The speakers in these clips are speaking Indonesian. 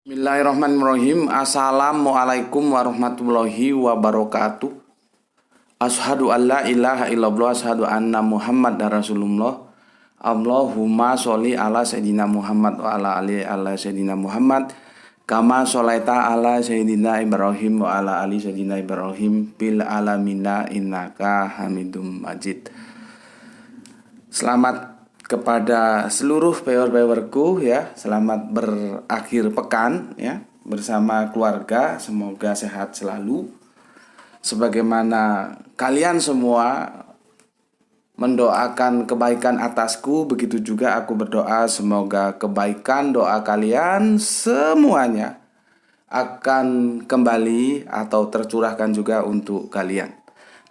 Bismillahirrahmanirrahim. Assalamualaikum warahmatullahi wabarakatuh. Asyhadu an la ilaha illallah, asyhadu anna Muhammad Rasulullah. Allahumma sholli ala sayyidina Muhammad wa ala ali ala sayyidina Muhammad. Kama sholaita ala sayyidina Ibrahim wa ala ali sayyidina Ibrahim bil alamina innaka Hamidum Majid. Selamat kepada seluruh viewer-viewerku ya, selamat berakhir pekan ya bersama keluarga, semoga sehat selalu. Sebagaimana kalian semua mendoakan kebaikan atasku, begitu juga aku berdoa semoga kebaikan doa kalian semuanya akan kembali atau tercurahkan juga untuk kalian.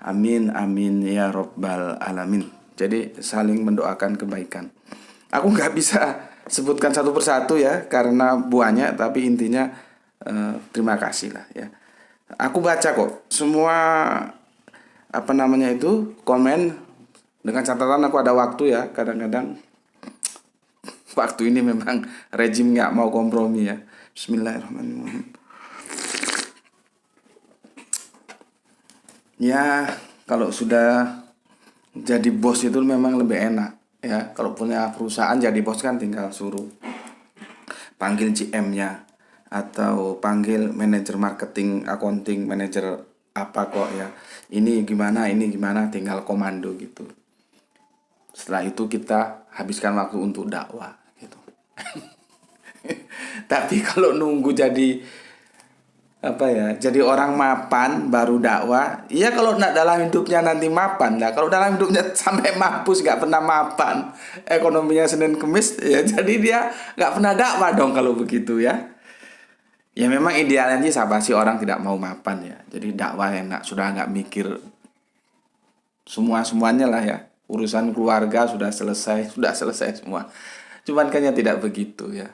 Amin amin ya robbal alamin. Jadi saling mendoakan kebaikan. Aku nggak bisa sebutkan satu persatu ya karena banyak, tapi intinya terima kasih lah ya. Aku baca kok semua komen dengan catatan aku ada waktu ya. Kadang-kadang waktu ini memang rejim nggak mau kompromi ya. Bismillahirrahmanirrahim. Ya kalau sudah jadi bos itu memang lebih enak ya. Kalau punya perusahaan jadi bos kan tinggal suruh panggil GM-nya atau panggil manajer marketing, accounting, manajer apa kok ya. Ini gimana, tinggal komando gitu. Setelah itu kita habiskan waktu untuk dakwah gitu. Tapi kalau nunggu jadi orang mapan baru dakwah. Iya kalau nak dalam hidupnya nanti mapan. Nah kalau dalam hidupnya sampai mampus gak pernah mapan, ekonominya Senin Kemis ya, jadi dia gak pernah dakwah dong kalau begitu ya. Ya memang idealnya sih siapa sih orang tidak mau mapan ya. Jadi dakwah enak, sudah gak mikir semuanya lah ya. Urusan keluarga sudah selesai semua. Cuman kayaknya tidak begitu ya.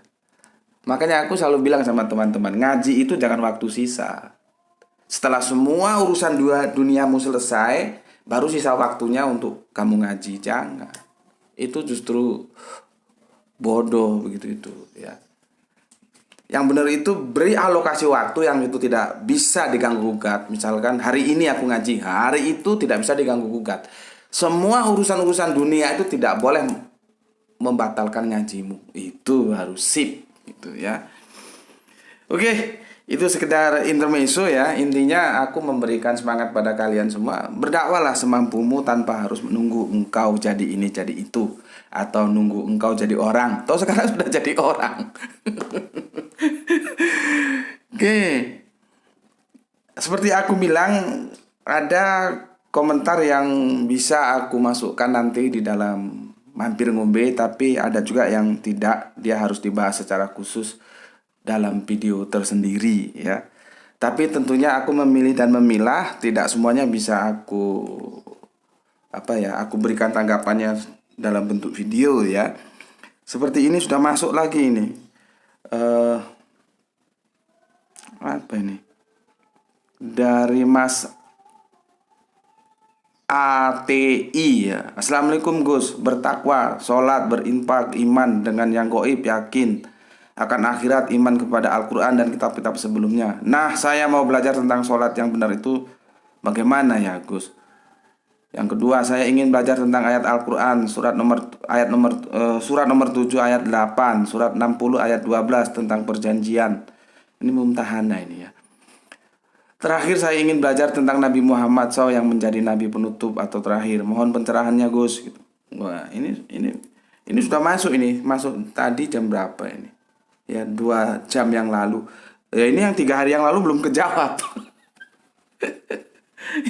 Makanya aku selalu bilang sama teman-teman, ngaji itu jangan waktu sisa. Setelah semua urusan duniamu selesai, baru sisa waktunya untuk kamu ngaji. Jangan. Itu justru bodoh begitu itu ya. Yang benar itu beri alokasi waktu yang itu tidak bisa diganggu gugat. Misalkan hari ini aku ngaji, hari itu tidak bisa diganggu gugat. Semua urusan-urusan dunia itu tidak boleh membatalkan ngajimu. Itu harus sip gitu ya. Oke, itu sekedar intermezzo ya. Intinya aku memberikan semangat pada kalian semua. Berdakwahlah semampumu tanpa harus menunggu engkau jadi ini jadi itu, atau nunggu engkau jadi orang. Toh sekarang sudah jadi orang. Oke. Seperti aku bilang, ada komentar yang bisa aku masukkan nanti di dalam mampir ngombe, tapi ada juga yang tidak, dia harus dibahas secara khusus dalam video tersendiri ya. Tapi tentunya aku memilih dan memilah, tidak semuanya bisa aku berikan tanggapannya dalam bentuk video ya. Seperti ini sudah masuk lagi ini. Dari Mas ATI ya. Assalamualaikum Gus, bertakwa, sholat, berinfak, iman dengan yang gaib, yakin akan akhirat, iman kepada Al-Quran dan kitab-kitab sebelumnya. Nah saya mau belajar tentang sholat yang benar itu bagaimana ya Gus. Yang kedua, saya ingin belajar tentang ayat Al-Quran, surat nomor 7 ayat 8, surat 60 ayat 12 tentang perjanjian. Ini mumtahana ini ya. Terakhir saya ingin belajar tentang Nabi Muhammad SAW yang menjadi Nabi penutup atau terakhir. Mohon pencerahannya Gus gitu. Wah ini sudah masuk tadi jam berapa ini? Ya 2 jam yang lalu. Ya ini yang 3 hari yang lalu belum kejawab.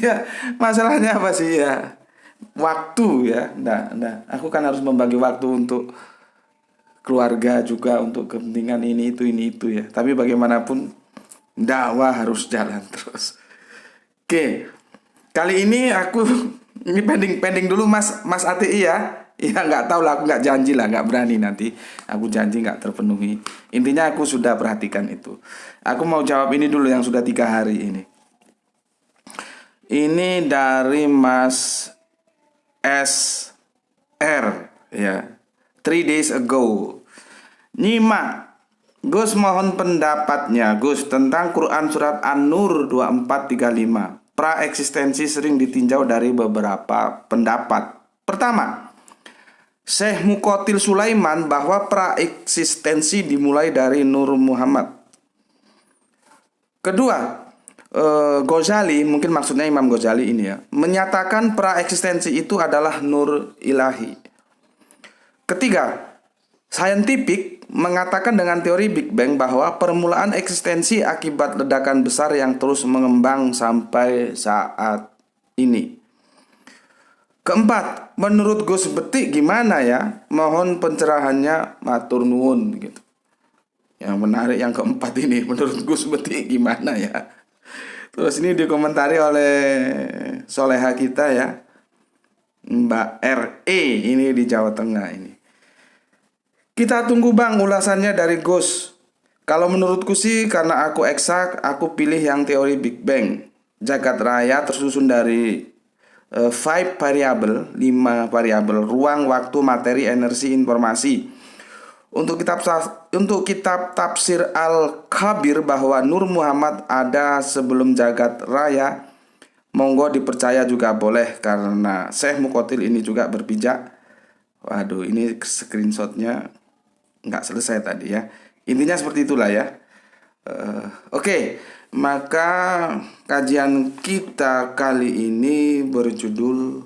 Ya masalahnya apa sih ya? Waktu ya. Nah, aku kan harus membagi waktu untuk keluarga juga, untuk kepentingan ini itu ya. Tapi bagaimanapun dakwah harus jalan terus. Oke. Kali ini aku pending dulu Mas ATI ya. Ya nggak tahu lah, aku nggak janji lah, nggak berani nanti. Aku janji nggak terpenuhi. Intinya aku sudah perhatikan itu. Aku mau jawab ini dulu yang sudah 3 hari ini. Ini dari Mas SR ya. 3 days ago. Nyimak Gus mohon pendapatnya Gus tentang Quran surat An-Nur 2435. Praeksistensi sering ditinjau dari beberapa pendapat. Pertama, Syekh Muqatil Sulaiman bahwa praeksistensi dimulai dari Nur Muhammad. Kedua, Ghazali, mungkin maksudnya Imam Ghazali ini ya, menyatakan praeksistensi itu adalah nur ilahi. Ketiga, saintifik mengatakan dengan teori Big Bang bahwa permulaan eksistensi akibat ledakan besar yang terus mengembang sampai saat ini. Keempat, menurut Gus Betik gimana ya? Mohon pencerahannya, matur nuwun gitu. Yang menarik yang keempat ini, menurut Gus Betik gimana ya? Terus ini dikomentari oleh soleha kita ya, Mbak RE ini di Jawa Tengah ini. Kita tunggu bang ulasannya dari Gus. Kalau menurutku sih karena aku eksak, aku pilih yang teori Big Bang. Jagat raya tersusun dari 5 variabel, 5 variabel, ruang, waktu, materi, energi, informasi. Untuk kitab tafsir Al-Kabir bahwa Nur Muhammad ada sebelum jagat raya, monggo dipercaya juga boleh karena Syekh Muqatil ini juga berpijak. Waduh, ini screenshotnya nggak selesai tadi ya. Intinya seperti itulah ya. Oke, maka kajian kita kali ini berjudul,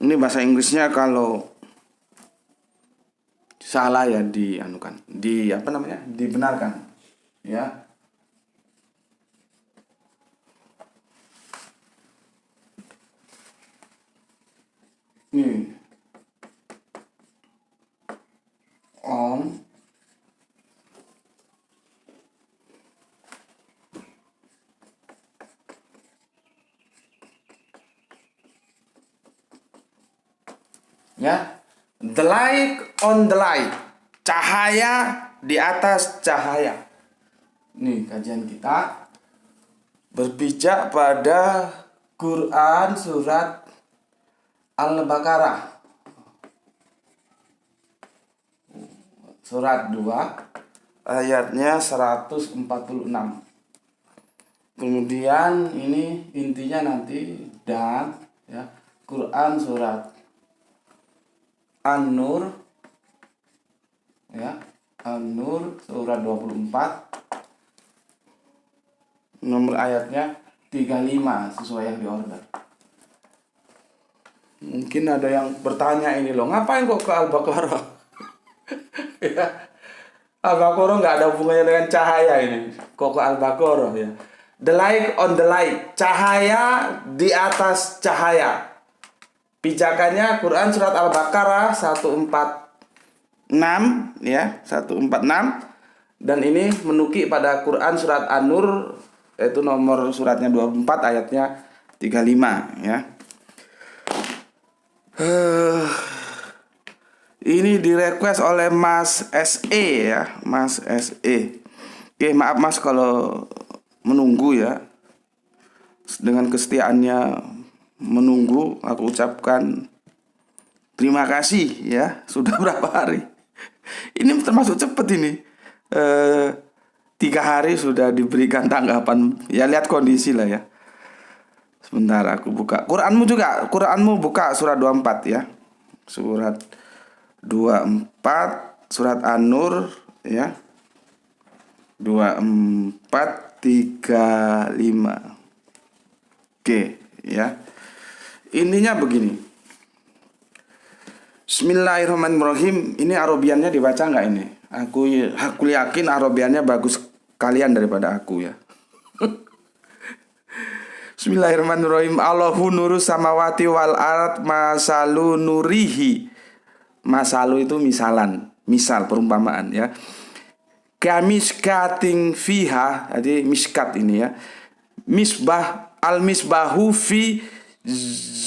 ini bahasa Inggrisnya kalau salah ya dibenarkan ya. On ya, the light on the light, cahaya di atas cahaya. Nih kajian kita berpijak pada Quran surat Al-Baqarah surat 2 ayatnya 146. Kemudian ini intinya nanti dan ya, Quran surat An-Nur ya, An-Nur surat 24 nomor ayatnya 35 sesuai yang diorder. Mungkin ada yang bertanya ini loh, ngapain kok ke Al-Baqarah? Ya, Al-Baqarah nggak ada hubungannya dengan cahaya ini. Kok ke Al-Baqarah ya? The light on the light, cahaya di atas cahaya. Pijakannya Quran surat Al-Baqarah 146 ya, 146, dan ini menukik pada Quran surat An-Nur yaitu nomor suratnya 24 ayatnya 35 ya. Ini direquest oleh Mas SE ya, Mas SE. Oke, maaf Mas kalau menunggu ya. Dengan kesetiaannya menunggu, aku ucapkan terima kasih ya. Sudah berapa hari? Ini termasuk cepet ini. 3 hari sudah diberikan tanggapan. Ya lihat kondisi lah ya. Sebentar aku buka. Quranmu buka surat 24 ya. Surat 24 surat An-Nur ya. 2435. Oke ya. Intinya begini. Bismillahirrahmanirrahim. Ini Arabiannya dibaca nggak ini? Aku yakin Arabiannya bagus kalian daripada aku ya. Bismillahirrahmanirrahim. Allahu nuru samawati wal ard masalu nurihi. Masalu itu misalan, misal perumpamaan ya. Kamiskating fiha, jadi miskat ini ya. Misbah al-misbahu fi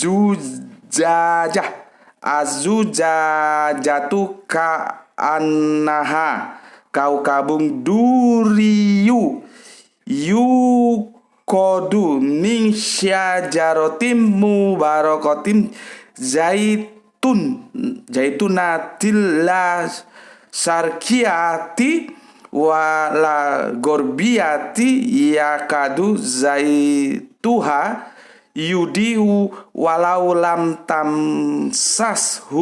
zujajah. Azujajatu ka annaha kaukabung duriyu yukodu min syajaratim mubarakatin zaitunatil la sarkiati wala gorbiyati yakadu zaituha yudiu walau lam tamsashu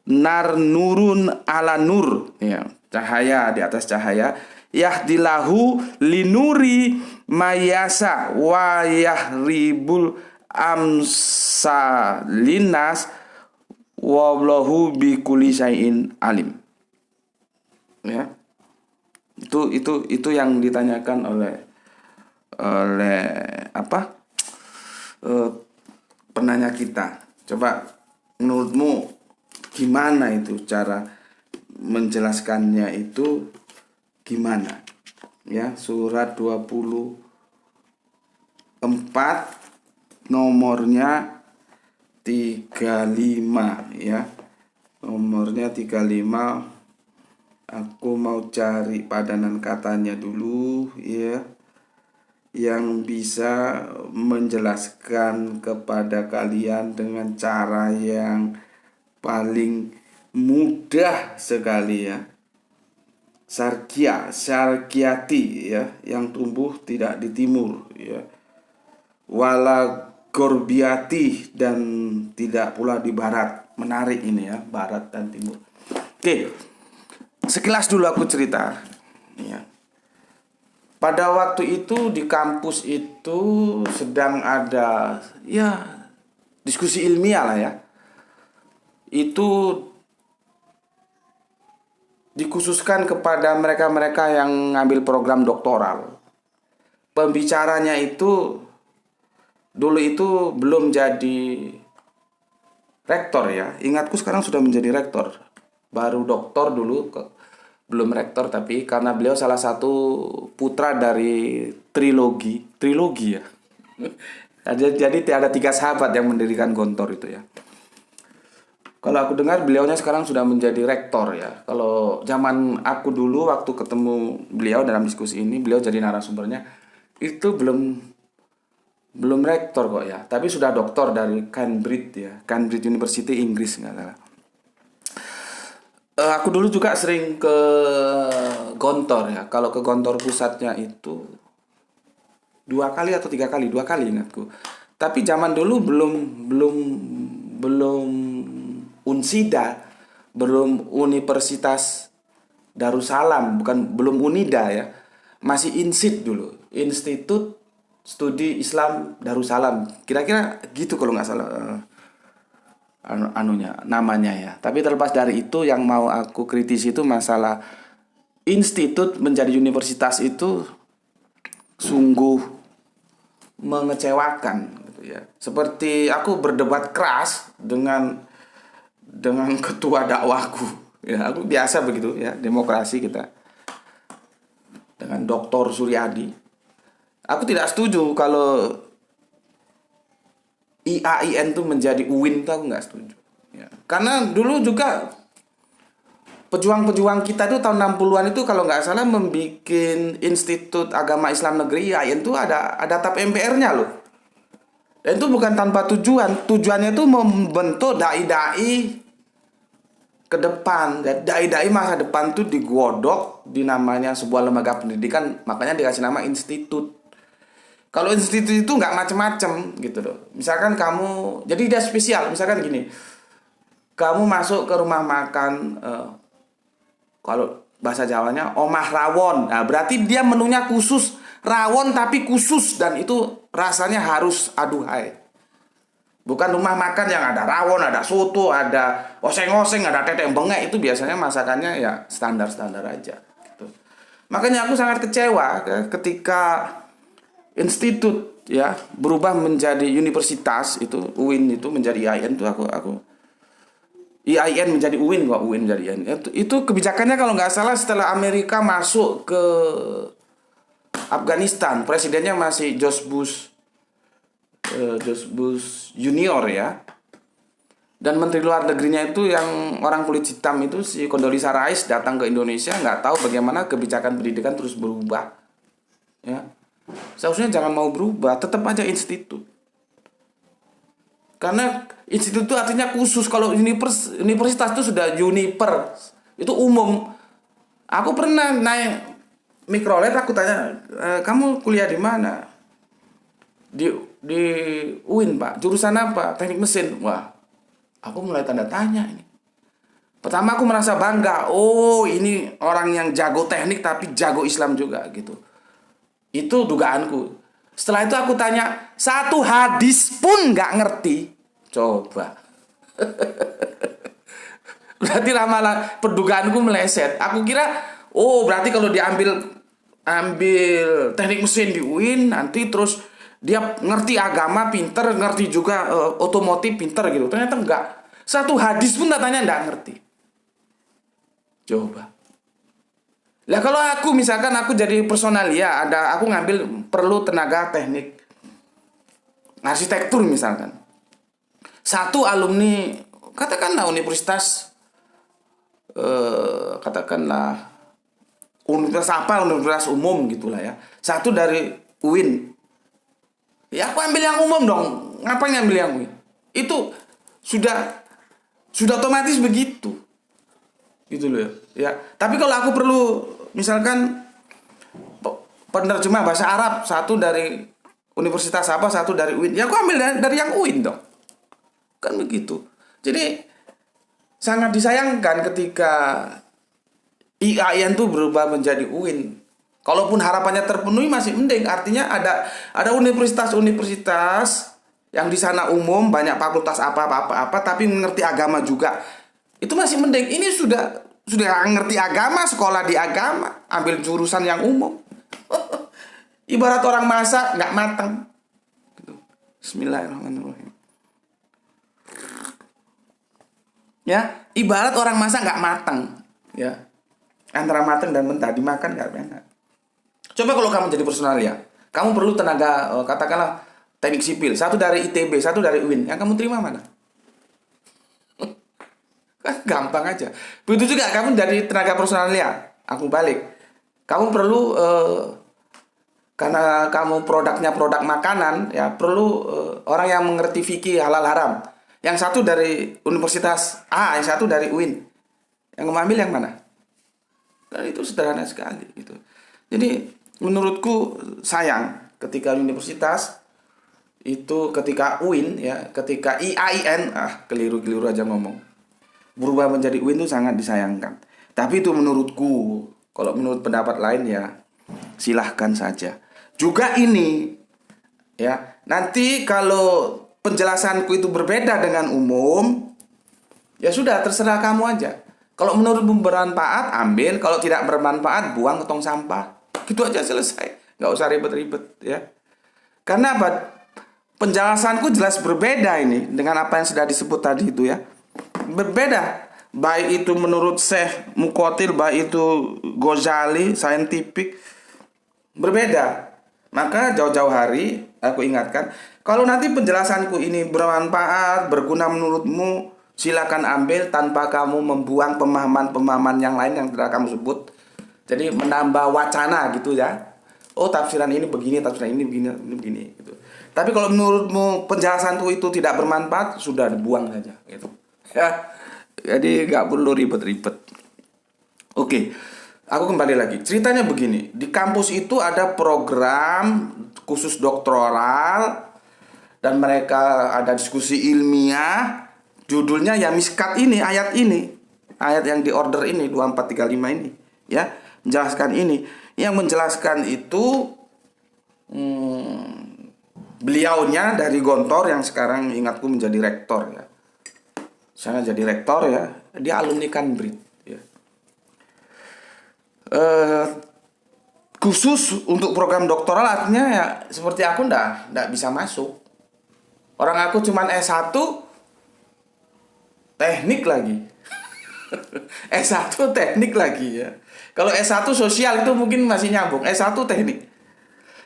nar nurun ala nur, ya, cahaya di atas cahaya. Yahdilahu linuri mayasa wa yahribul amsa linas wallahu bikulli syai'in alim. Ya. Itu yang ditanyakan oleh apa? Penanya kita. Coba menurutmu gimana itu cara menjelaskannya itu gimana? Ya, surat 24 nomornya 35 ya. Nomornya 35. Aku mau cari padanan katanya dulu ya, yang bisa menjelaskan kepada kalian dengan cara yang paling mudah sekali ya. Sarkiati ya, yang tumbuh tidak di timur ya. Wala gorbiati, dan tidak pula di barat. Menarik ini ya, barat dan timur. Oke. Sekilas dulu aku cerita ya. Pada waktu itu di kampus itu sedang ada ya diskusi ilmiah lah ya. Itu dikhususkan kepada mereka-mereka yang ngambil program doktoral. Pembicaranya itu dulu itu belum jadi rektor ya. Ingatku sekarang sudah menjadi rektor. Baru doktor dulu, belum rektor, tapi karena beliau salah satu putra dari trilogi ya. Jadi ada 3 sahabat yang mendirikan Gontor itu ya. Kalau aku dengar beliaunya sekarang sudah menjadi rektor ya. Kalau zaman aku dulu waktu ketemu beliau dalam diskusi ini, beliau jadi narasumbernya, itu belum rektor kok ya, tapi sudah doktor dari Cambridge ya, Cambridge University Inggris nggak salah. Aku dulu juga sering ke Gontor ya. Kalau ke Gontor pusatnya itu 2 kali atau 3 kali, 2 kali ingatku. Tapi zaman dulu belum Unsida, belum Universitas Darussalam, belum Unida ya. Masih INSID dulu, Institut Studi Islam Darussalam. Kira-kira gitu kalau nggak salah namanya ya. Tapi terlepas dari itu, yang mau aku kritisi itu masalah institut menjadi universitas itu sungguh mengecewakan gitu ya. Seperti aku berdebat keras dengan ketua dakwahku ya. Aku biasa begitu ya, demokrasi kita, dengan Dr. Suryadi. Aku tidak setuju kalau IAIN itu menjadi UIN, itu aku nggak setuju ya. Karena dulu juga pejuang-pejuang kita itu tahun 60-an itu kalau nggak salah membuat Institut Agama Islam Negeri IAIN itu ada tap MPR-nya loh. Dan itu bukan tanpa tujuan. Tujuannya itu membentuk dai-dai ke depan. Dai-dai masa depan itu digodok di namanya sebuah lembaga pendidikan, makanya dikasih nama institut. Kalau institut itu nggak macem-macem gitu loh. Misalkan kamu, jadi dia spesial. Misalkan gini, kamu masuk ke rumah makan, kalau bahasa Jawanya omah rawon. Nah, berarti dia menunya khusus, rawon tapi khusus, dan itu rasanya harus aduhai. Bukan rumah makan yang ada rawon, ada soto, ada oseng-oseng, ada tetek bengek. Itu biasanya masakannya ya standar-standar aja gitu. Makanya aku sangat kecewa ketika institut ya berubah menjadi universitas, itu UIN itu menjadi IAIN, itu aku IAIN menjadi UIN kok, UIN menjadi IAIN. Itu kebijakannya kalau nggak salah setelah Amerika masuk ke Afghanistan, presidennya masih George Bush Junior ya. Dan menteri luar negerinya itu yang orang kulit hitam itu, si Condoleezza Rice, datang ke Indonesia, nggak tahu bagaimana kebijakan pendidikan terus berubah ya. Seharusnya jangan mau berubah, tetap aja institut. Karena institut itu artinya khusus. Kalau universitas itu sudah uniper, itu umum. Aku pernah naik mikrolet, aku tanya, kamu kuliah di mana? Di UIN Pak. Jurusan apa? Teknik mesin. Wah, aku mulai tanda tanya ini. Pertama aku merasa bangga. Oh, ini orang yang jago teknik tapi jago Islam juga gitu. Itu dugaanku. Setelah itu aku tanya, satu hadis pun nggak ngerti. Coba. Berarti ramalan perdugaanku meleset. Aku kira, oh berarti kalau ambil teknik mesin di UIN, nanti terus dia ngerti agama, pinter, ngerti juga otomotif, pinter gitu. Ternyata enggak. Satu hadis pun katanya enggak ngerti. Coba. Lah kalau aku misalkan aku jadi personalia, aku ngambil perlu tenaga teknik arsitektur misalkan. Satu alumni katakanlah universitas katakanlah universitas umum gitulah ya. Satu dari UIN. Ya aku ambil yang umum dong. Ngapain ngambil yang UIN? Itu sudah otomatis begitu. Gitu loh ya. Tapi kalau aku perlu misalkan penerjemah bahasa Arab, satu dari universitas apa, satu dari UIN. Ya aku ambil dari yang UIN dong. Kan begitu. Jadi sangat disayangkan ketika IAIN itu berubah menjadi UIN. Kalaupun harapannya terpenuhi masih mending. Artinya ada universitas-universitas yang di sana umum, banyak fakultas apa, tapi mengerti agama juga. Itu masih mending. Ini sudah ngerti agama, sekolah di agama, ambil jurusan yang umum. Ibarat orang masak nggak matang. Gitu. Bismillahirrahmanirrahim. Ya, ibarat orang masak nggak matang. Ya, antara matang dan mentah, dimakan nggak enak. Coba kalau kamu jadi personalia, kamu perlu tenaga, katakanlah teknik sipil, satu dari ITB, satu dari UIN, yang kamu terima mana? Kan gampang aja. Begitu juga kamu dari tenaga personalia, aku balik. Kamu perlu karena kamu produknya produk makanan, ya perlu orang yang mengerti fikih halal haram. Yang satu dari universitas A, yang satu dari UIN. Yang kamu ambil yang mana? Kan itu sederhana sekali gitu. Jadi menurutku sayang ketika universitas itu, ketika UIN ya, ketika IAIN, keliru aja ngomong, berubah menjadi UIN itu sangat disayangkan. Tapi itu menurutku. Kalau menurut pendapat lain ya silahkan saja. Juga ini ya, nanti kalau penjelasanku itu berbeda dengan umum, ya sudah terserah kamu aja. Kalau menurutmu bermanfaat, ambil. Kalau tidak bermanfaat, buang ke tong sampah. Gitu aja selesai. Nggak usah ribet-ribet ya. Karena apa? Penjelasanku jelas berbeda ini dengan apa yang sudah disebut tadi itu ya. Berbeda. Baik itu menurut Syekh Muqatil, baik itu Ghazali, saintifik. Berbeda. Maka jauh-jauh hari aku ingatkan, kalau nanti penjelasanku ini bermanfaat, berguna menurutmu, silakan ambil tanpa kamu membuang pemahaman-pemahaman yang lain yang telah kamu sebut. Jadi menambah wacana gitu ya. Oh, tafsiran ini begini, tafsiran ini begini gitu. Tapi kalau menurutmu penjelasanku itu tidak bermanfaat, sudah dibuang saja gitu. Ya. Jadi nggak perlu ribet-ribet. Oke. Aku kembali lagi. Ceritanya begini, di kampus itu ada program khusus doktoral dan mereka ada diskusi ilmiah. Judulnya ya miskat ini, ayat yang di order ini 2435 ini, ya, menjelaskan ini. Yang menjelaskan itu beliaunya dari Gontor yang sekarang ingatku menjadi rektor ya. Saya jadi rektor ya, dia alumni Cambridge. Khusus untuk program doktoral, artinya ya seperti aku ndak bisa masuk. Orang aku cuman S1 teknik lagi. S1 teknik lagi ya. Kalau S1 sosial itu mungkin masih nyambung. S1 teknik.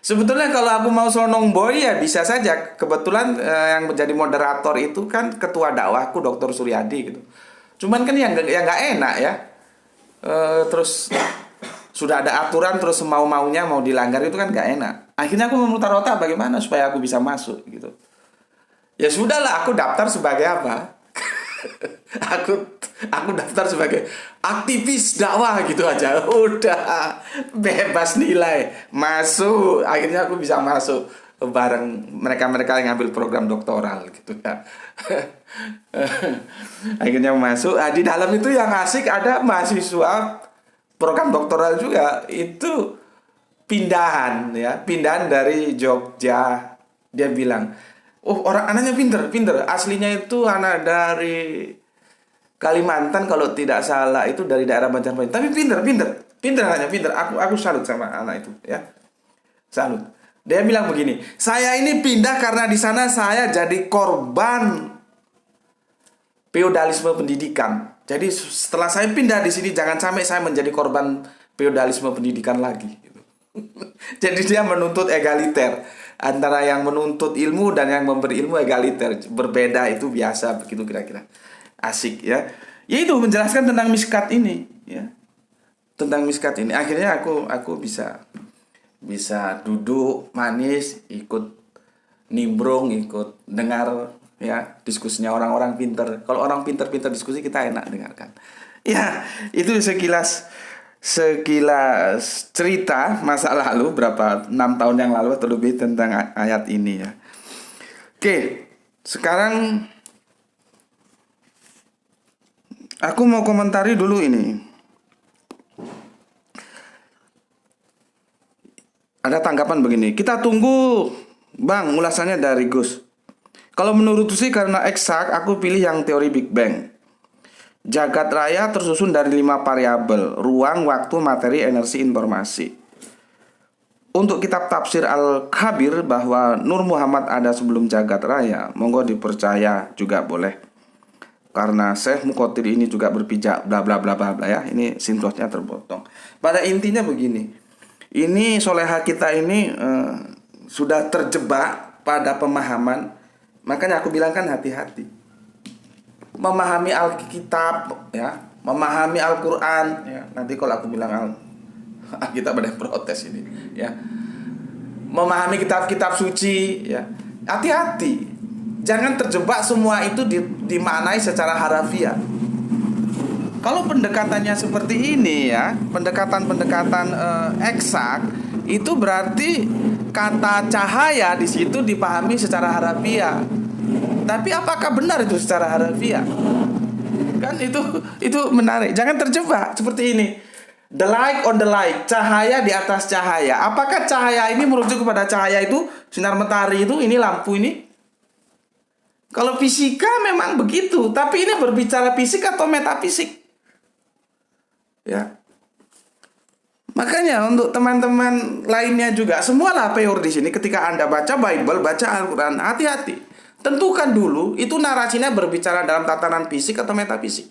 Sebetulnya kalau aku mau sonong boy ya bisa saja. Kebetulan yang menjadi moderator itu kan ketua dakwahku Dr. Suryadi gitu. Cuman kan yang nggak enak ya. Terus sudah ada aturan terus semau-maunya mau dilanggar itu kan gak enak. Akhirnya aku memutar otak bagaimana supaya aku bisa masuk gitu. Ya sudahlah, aku daftar sebagai apa? aku aku daftar sebagai aktivis dakwah gitu aja, udah bebas nilai masuk. Akhirnya aku bisa masuk bareng mereka-mereka yang ngambil program doktoral gitu ya. Akhirnya masuk. Di dalam itu yang asik ada mahasiswa program doktoral juga, itu pindahan ya, pindahan dari Jogja. Dia bilang, oh orang anaknya pinter, aslinya itu anak dari Kalimantan kalau tidak salah, itu dari daerah Banjarmasin. Tapi pinter anaknya, pinter. Aku salut sama anak itu ya, salut. Dia bilang begini, saya ini pindah karena di sana saya jadi korban feodalisme pendidikan. Jadi setelah saya pindah di sini, jangan sampai saya menjadi korban feodalisme pendidikan lagi. Jadi dia menuntut egaliter, antara yang menuntut ilmu dan yang memberi ilmu egaliter, berbeda, itu biasa begitu kira-kira. Asik ya. Ya itu menjelaskan tentang miskat ini ya. Tentang miskat ini akhirnya aku bisa duduk manis, ikut nimbrung, ikut dengar ya diskusinya orang-orang pinter. Kalau orang pinter-pinter diskusi, kita enak dengarkan. Ya, itu sekilas cerita masa lalu, berapa 6 tahun yang lalu atau lebih, tentang ayat ini ya. Oke, sekarang aku mau komentari dulu ini. Ada tanggapan begini, kita tunggu Bang ulasannya dari Gus. Kalau menurut sih karena eksak, aku pilih yang teori Big Bang. Jagat raya tersusun dari 5 variabel: ruang, waktu, materi, energi, informasi. Untuk kitab tafsir Al-Kabir bahwa Nur Muhammad ada sebelum jagat raya, monggo dipercaya juga boleh. Karena Syekh Muqatir ini juga berpijak bla bla bla bla ya. Ini sintlosnya terpotong. Pada intinya begini. Ini soleha kita ini sudah terjebak pada pemahaman. Makanya aku bilang kan hati-hati. Memahami Alkitab ya, memahami Al-Quran ya. Nanti kalau aku bilang Alkitab ada yang protes ini ya. Memahami kitab-kitab suci ya. Hati-hati. Jangan terjebak semua itu dimaknai secara harafiah. Kalau pendekatannya seperti ini ya, pendekatan eksak, itu berarti kata cahaya di situ dipahami secara harafiah. Tapi apakah benar itu secara harafiah? Kan itu menarik. Jangan terjebak seperti ini. The light on the light, cahaya di atas cahaya. Apakah cahaya ini merujuk kepada cahaya itu sinar matahari itu, ini lampu ini? Kalau fisika memang begitu, tapi ini berbicara fisik atau metafisik? Ya. Makanya untuk teman-teman lainnya juga, semualah pure di sini. Ketika Anda baca Bible, baca Al-Quran, hati-hati. Tentukan dulu itu narasinya berbicara dalam tatanan fisik atau metafisik.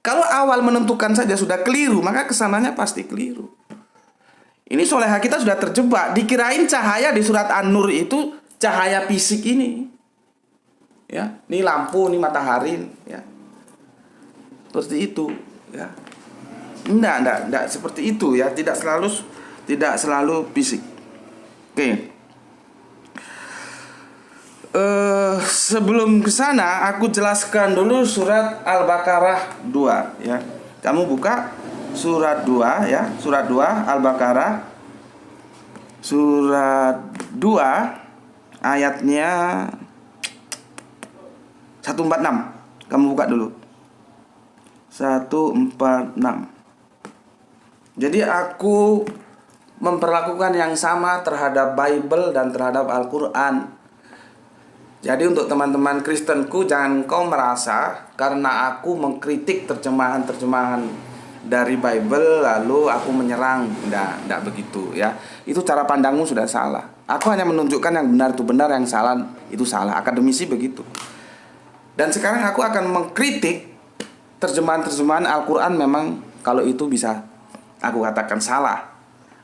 Kalau awal menentukan saja sudah keliru, maka kesananya pasti keliru. Ini soleha kita sudah terjebak. Dikirain cahaya di surat An-Nur itu cahaya fisik ini. Ya, ini lampu, ini matahari ya. Seperti itu ya. Enggak seperti itu ya, tidak selalu fisik. Oke. Sebelum ke sana aku jelaskan dulu surat Al-Baqarah 2 ya. Kamu buka surat 2 ya, surat 2 Al-Baqarah surat 2 ayatnya 146. Kamu buka dulu. 146. Jadi aku memperlakukan yang sama terhadap Bible dan terhadap Al-Quran. Jadi untuk teman-teman Kristenku, jangan kau merasa karena aku mengkritik terjemahan-terjemahan dari Bible lalu aku menyerang. Enggak begitu ya. Itu cara pandangmu sudah salah. Aku hanya menunjukkan yang benar itu benar, yang salah itu salah. Akademisi begitu. Dan sekarang aku akan mengkritik terjemahan-terjemahan Al-Quran. Memang kalau itu bisa aku katakan salah.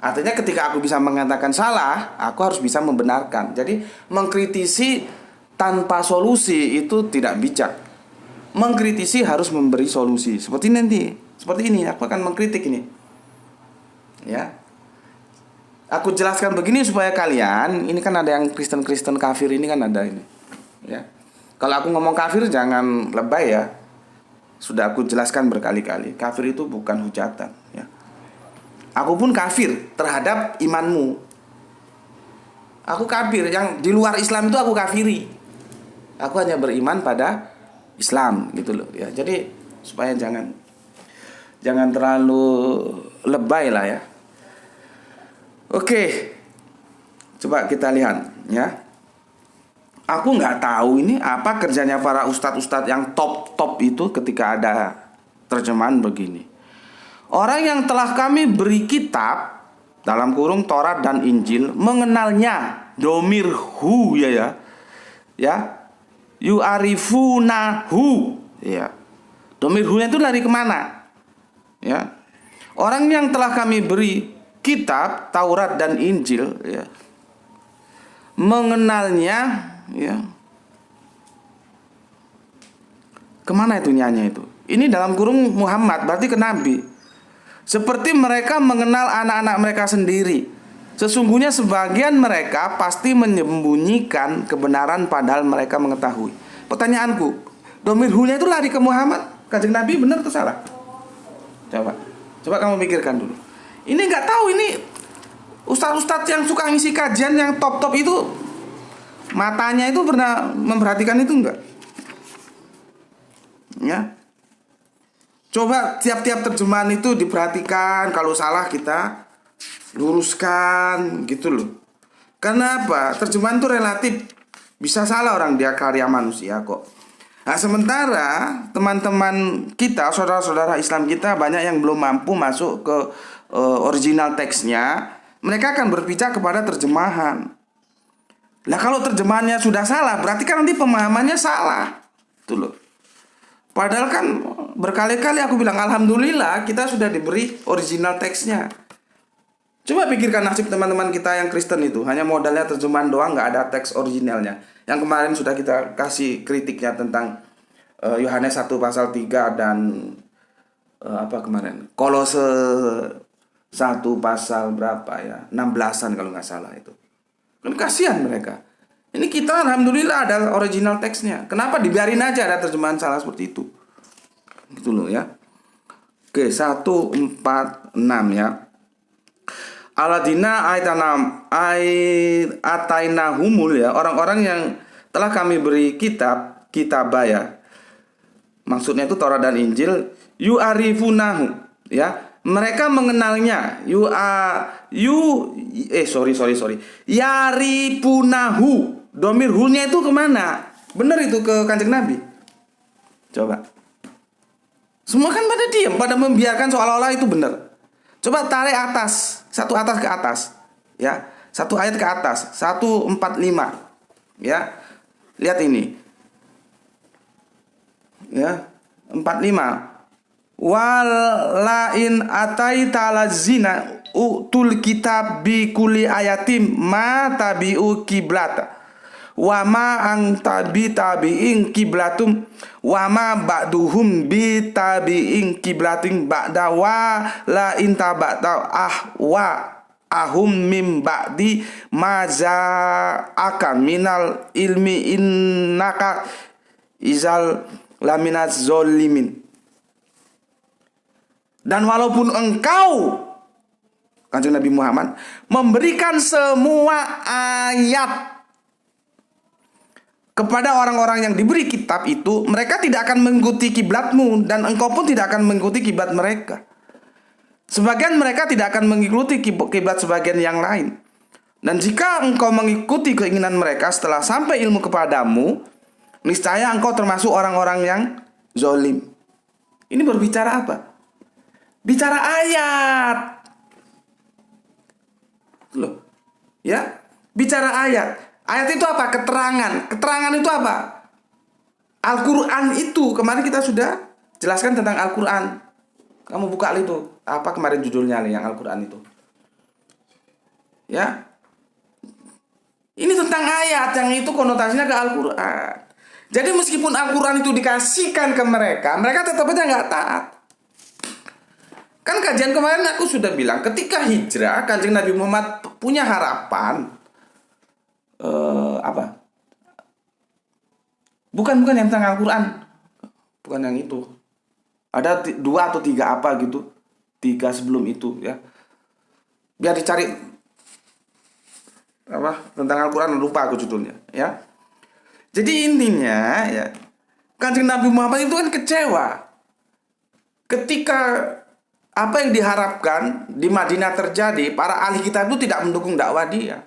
Artinya ketika aku bisa mengatakan salah, aku harus bisa membenarkan. Jadi mengkritisi tanpa solusi itu tidak bijak. Mengkritisi harus memberi solusi. Seperti ini aku akan mengkritik ini. Ya. Aku jelaskan begini supaya kalian, ini kan ada yang Kristen kafir ini kan ada ini. Ya. Kalau aku ngomong kafir jangan lebay ya. Sudah aku jelaskan berkali-kali, kafir itu bukan hujatan ya. Aku pun kafir terhadap imanmu. Aku kafir, yang di luar Islam itu aku kafiri. Aku hanya beriman pada Islam gitu loh ya. Jadi supaya jangan terlalu lebay lah ya. Oke, coba kita lihat ya. Aku nggak tahu ini apa kerjanya para ustadz-ustadz yang top itu ketika ada terjemahan begini. Orang yang telah kami beri kitab, dalam kurung Taurat dan Injil, mengenalnya, domir hu ya. Yu'arifunahu ya. Domir hu-nya itu lari kemana? Ya. Orang yang telah kami beri kitab Taurat dan Injil ya, mengenalnya ya. Kemana itu nyanya itu? Ini dalam kurung Muhammad, berarti ke Nabi. Seperti mereka mengenal anak-anak mereka sendiri. Sesungguhnya sebagian mereka pasti menyembunyikan kebenaran padahal mereka mengetahui. Pertanyaanku, domir hu-nya itu lari ke Muhammad, Kanjeng Nabi, benar atau salah? Coba kamu pikirkan dulu. Ini nggak tahu, ini ustadz-ustadz yang suka ngisi kajian yang top itu, matanya itu pernah memperhatikan itu enggak? Ya. Coba tiap-tiap terjemahan itu diperhatikan, kalau salah kita luruskan gitu loh. Karena apa? Terjemahan itu relatif, bisa salah orang, dia karya manusia kok. Nah, sementara teman-teman kita, saudara-saudara Islam kita banyak yang belum mampu masuk ke original teksnya, mereka akan berpijak kepada terjemahan. Nah, kalau terjemahannya sudah salah, berarti kan nanti pemahamannya salah. Itu loh. Padahal kan berkali-kali aku bilang, alhamdulillah kita sudah diberi original teksnya. Coba pikirkan nasib teman-teman kita yang Kristen itu, hanya modalnya terjemahan doang, nggak ada teks originalnya. Yang kemarin sudah kita kasih kritiknya tentang Yohanes 1 pasal 3 dan apa kemarin? Kolose 1 pasal berapa ya? 16-an kalau nggak salah itu. Kan kasihan mereka. Ini kita alhamdulillah ada original teksnya. Kenapa dibiarin aja ada terjemahan salah seperti itu? Gitu loh ya. Oke, 146 ya. Aladina atainahumul ya, orang-orang yang telah kami beri kitabah ya. Maksudnya itu Taurat dan Injil, yu'arifunahu ya. Mereka mengenalnya, yarifunahu. Domir hu-nya itu kemana? Benar itu ke Kanjeng Nabi. Coba. Semua kan pada diam, pada membiarkan seolah-olah itu benar. Coba tarik atas, satu atas ke atas, ya, satu ayat ke atas, 145, ya, lihat ini, ya, 45. Walain ataita lazina utul kitab bi kulli ayatim ma tabi'u kiblata wa ma anta bi tabi'in kiblatum wa ma ba'duhum bi tabi'in kiblatin ba'da wa la inta ba'da ahum mim ba'di maza akan minal ilmi innaka izal laminaz zolimin. Dan walaupun engkau, Kanjeng Nabi Muhammad, memberikan semua ayat kepada orang-orang yang diberi kitab itu, mereka tidak akan mengikuti kiblatmu, dan engkau pun tidak akan mengikuti kiblat mereka. Sebagian mereka tidak akan mengikuti kiblat sebagian yang lain. Dan jika engkau mengikuti keinginan mereka setelah sampai ilmu kepadamu, niscaya engkau termasuk orang-orang yang zolim. Ini berbicara apa? Bicara ayat. Loh. Ya, bicara ayat. Ayat itu apa? Keterangan. Keterangan itu apa? Al-Qur'an itu. Kemarin kita sudah jelaskan tentang Al-Qur'an. Kamu buka itu. Apa kemarin judulnya yang Al-Qur'an itu? Ya. Ini tentang ayat yang itu konotasinya ke Al-Qur'an. Jadi meskipun Al-Qur'an itu dikasihkan ke mereka, mereka tetap aja nggak taat. Kan kajian kemarin aku sudah bilang, ketika hijrah, Kanjeng Nabi Muhammad punya harapan Bukan yang tentang Al-Quran. Bukan yang itu. Ada 2 atau 3 apa gitu. 3 sebelum itu ya. Biar dicari apa tentang Al-Quran, lupa aku judulnya ya. Jadi intinya ya, Kanjeng Nabi Muhammad itu kan kecewa ketika apa yang diharapkan di Madinah terjadi. Para ahli kitab itu tidak mendukung dakwah dia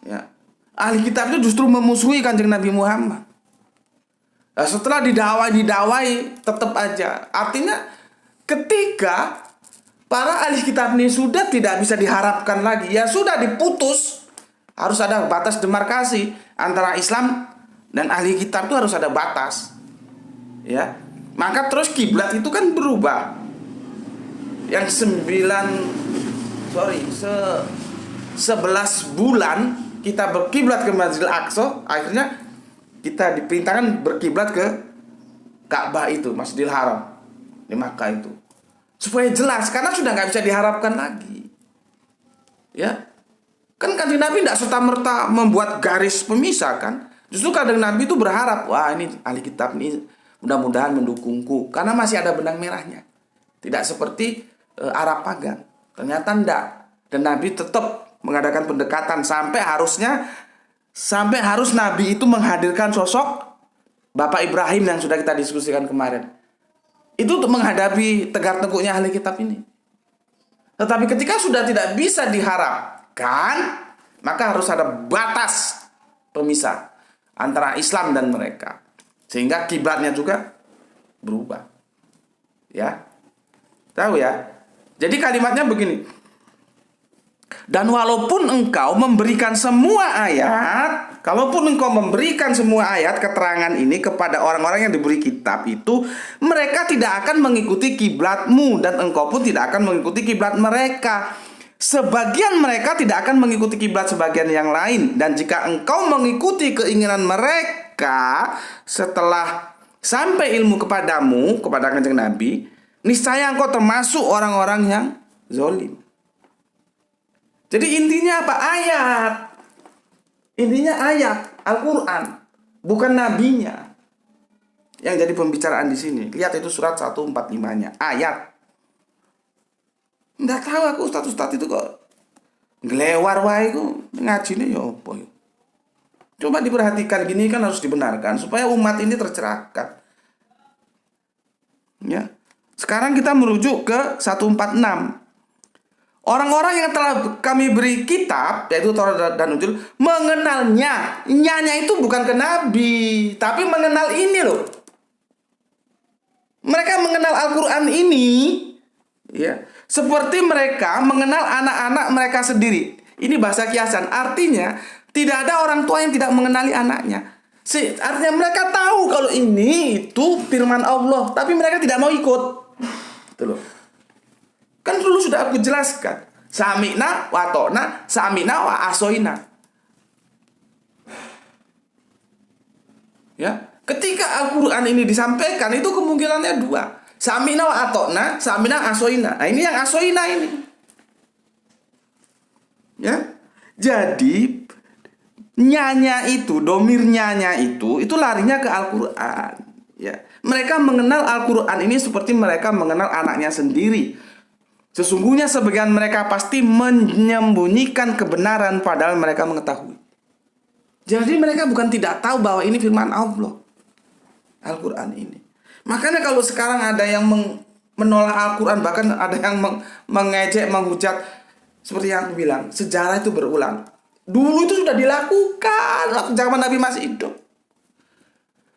ya. Ahli kitab itu justru memusuhi Kanjeng Nabi Muhammad. Nah, setelah didawai tetap aja. Artinya ketika para ahli kitab ini sudah tidak bisa diharapkan lagi, ya sudah diputus. Harus ada batas demarkasi antara Islam dan ahli kitab, itu harus ada batas. Ya. Maka terus kiblat itu kan berubah. Yang 11 bulan kita berkiblat ke Masjidil Aqsa, akhirnya kita diperintahkan berkiblat ke Ka'bah itu, Masjidil Haram di Makkah itu. Supaya jelas, karena sudah nggak bisa diharapkan lagi. Ya. Kan Kanjeng Nabi tidak serta-merta membuat garis pemisah kan. Justru Kanjeng Nabi itu berharap, wah ini ahli kitab ini mudah-mudahan mendukungku, karena masih ada benang merahnya. Tidak seperti Arab pagan. Ternyata enggak. Dan Nabi tetap mengadakan pendekatan sampai harus Nabi itu menghadirkan sosok Bapak Ibrahim yang sudah kita diskusikan kemarin. Itu untuk menghadapi tegar tengkuknya ahli kitab ini. Tetapi ketika sudah tidak bisa diharapkan, maka harus ada batas pemisah antara Islam dan mereka. Sehingga kiblatnya juga berubah. Ya. Tahu ya? Jadi kalimatnya begini. Dan walaupun engkau memberikan semua ayat, kalaupun engkau memberikan semua ayat keterangan ini kepada orang-orang yang diberi kitab itu, mereka tidak akan mengikuti kiblatmu, dan engkau pun tidak akan mengikuti kiblat mereka. Sebagian mereka tidak akan mengikuti kiblat sebagian yang lain, dan jika engkau mengikuti keinginan mereka setelah sampai ilmu kepadamu, kepada Kanjeng Nabi, niscaya engkau termasuk orang-orang yang zalim. Jadi intinya apa? Ayat. Intinya ayat Al-Quran, bukan nabinya yang jadi pembicaraan di sini. Lihat itu surat 145-nya, ayat. Nggak tahu aku ustaz-ustaz itu kok ngelewar wae ku ngajine ya apa ya. Coba diperhatikan, gini kan harus dibenarkan supaya umat ini tercerahkan. Ya. Sekarang kita merujuk ke 146. Orang-orang yang telah kami beri kitab, yaitu Taurat dan Injil, mengenalnya. Nyanya itu bukan ke Nabi, tapi mengenal ini loh. Mereka mengenal Al-Quran ini, ya, seperti mereka mengenal anak-anak mereka sendiri. Ini bahasa kiasan, artinya tidak ada orang tua yang tidak mengenali anaknya. Artinya mereka tahu kalau ini itu firman Allah, tapi mereka tidak mau ikut. Itu loh. Kan dulu sudah aku jelaskan. Sami'na wa ta'na, sami'na wa asoina. Ya, ketika Al-Quran ini disampaikan, itu kemungkinannya 2. Sami'na wa ta'na, sami'na asoina. Nah, ini yang asoina ini. Ya. Jadi nyanya itu, domir nyanya itu larinya ke Al-Quran. Ya. Mereka mengenal Al-Quran ini seperti mereka mengenal anaknya sendiri. Sesungguhnya sebagian mereka pasti menyembunyikan kebenaran padahal mereka mengetahui. Jadi mereka bukan tidak tahu bahwa ini firman Allah, Al-Quran ini. Makanya kalau sekarang ada yang menolak Al-Quran, bahkan ada yang mengejek, menghujat, seperti yang aku bilang, sejarah itu berulang. Dulu itu sudah dilakukan zaman Nabi masih hidup.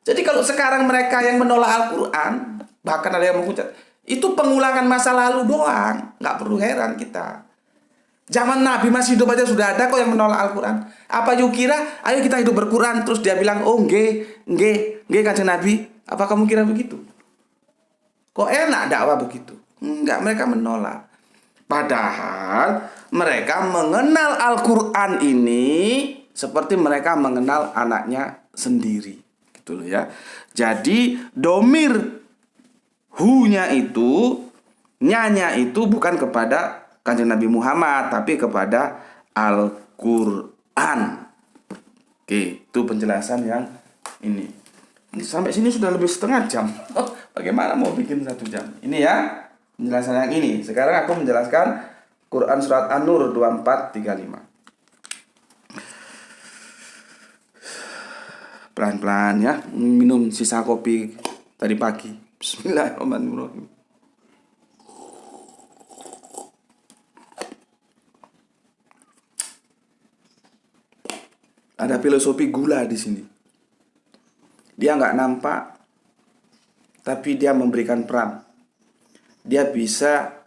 Jadi kalau sekarang mereka yang menolak Al-Quran, bahkan ada yang menghujat, itu pengulangan masa lalu doang. Nggak perlu heran kita. Zaman Nabi masih hidup aja sudah ada kok yang menolak Al-Quran. Apa you kira, ayo kita hidup berquran, terus dia bilang, oh nggih Kanjeng Nabi. Apa kamu kira begitu? Kok enak dakwah begitu? Enggak, mereka menolak. Padahal mereka mengenal Al-Quran ini seperti mereka mengenal anaknya sendiri. Gitu loh ya. Jadi domir hu-nya itu, nyanya itu bukan kepada Kanjeng Nabi Muhammad, tapi kepada Al-Quran. Oke, itu penjelasan yang Ini sampai sini sudah lebih setengah jam. Bagaimana mau bikin 1 jam? Ini ya penjelasan yang ini. Sekarang aku menjelaskan Quran surat An-Nur 24-35. Pelan-pelan ya, minum sisa kopi tadi pagi. Bismillahirrahmanirrahim. Ada filosofi gula di sini. Dia nggak nampak, tapi dia memberikan peran. Dia bisa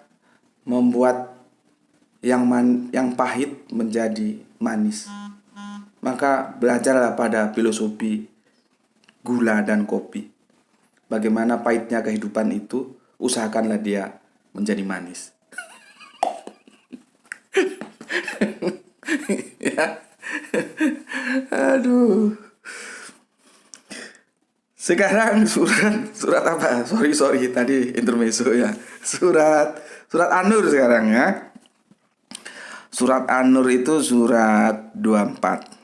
membuat yang pahit menjadi manis. Maka belajarlah pada filosofi gula dan kopi. Bagaimana pahitnya kehidupan itu, usahakanlah dia menjadi manis. Ya. Aduh. Sekarang surat apa? Sorry tadi intermezzo ya. Surat An-Nur sekarang ya. Surat An-Nur itu surat 24.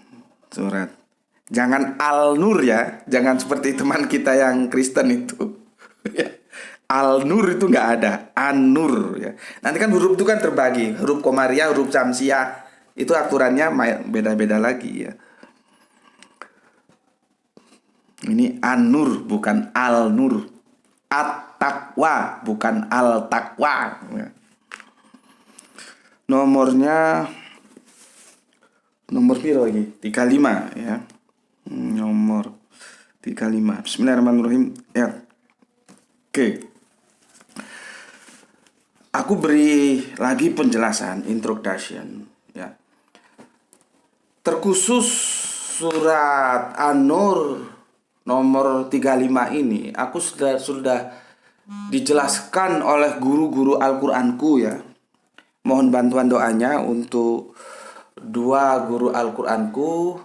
Jangan Al-Nur ya. Jangan seperti teman kita yang Kristen itu. Al-Nur itu nggak ada. An-Nur ya. Nanti kan huruf itu kan terbagi. Huruf Komariah, huruf Syamsiah. Itu aturannya beda-beda lagi ya. Ini An-Nur bukan Al-Nur. At-Taqwa bukan Al-Taqwa ya. Nomor piro lagi? 35 ya. Nomor 35. Bismillahirrahmanirrahim. Ya. Oke. Aku beri lagi penjelasan introduction ya. Terkhusus surat An-Nur nomor 35 ini aku sudah dijelaskan oleh guru-guru Al-Qur'anku ya. Mohon bantuan doanya untuk 2 guru Al-Qur'anku,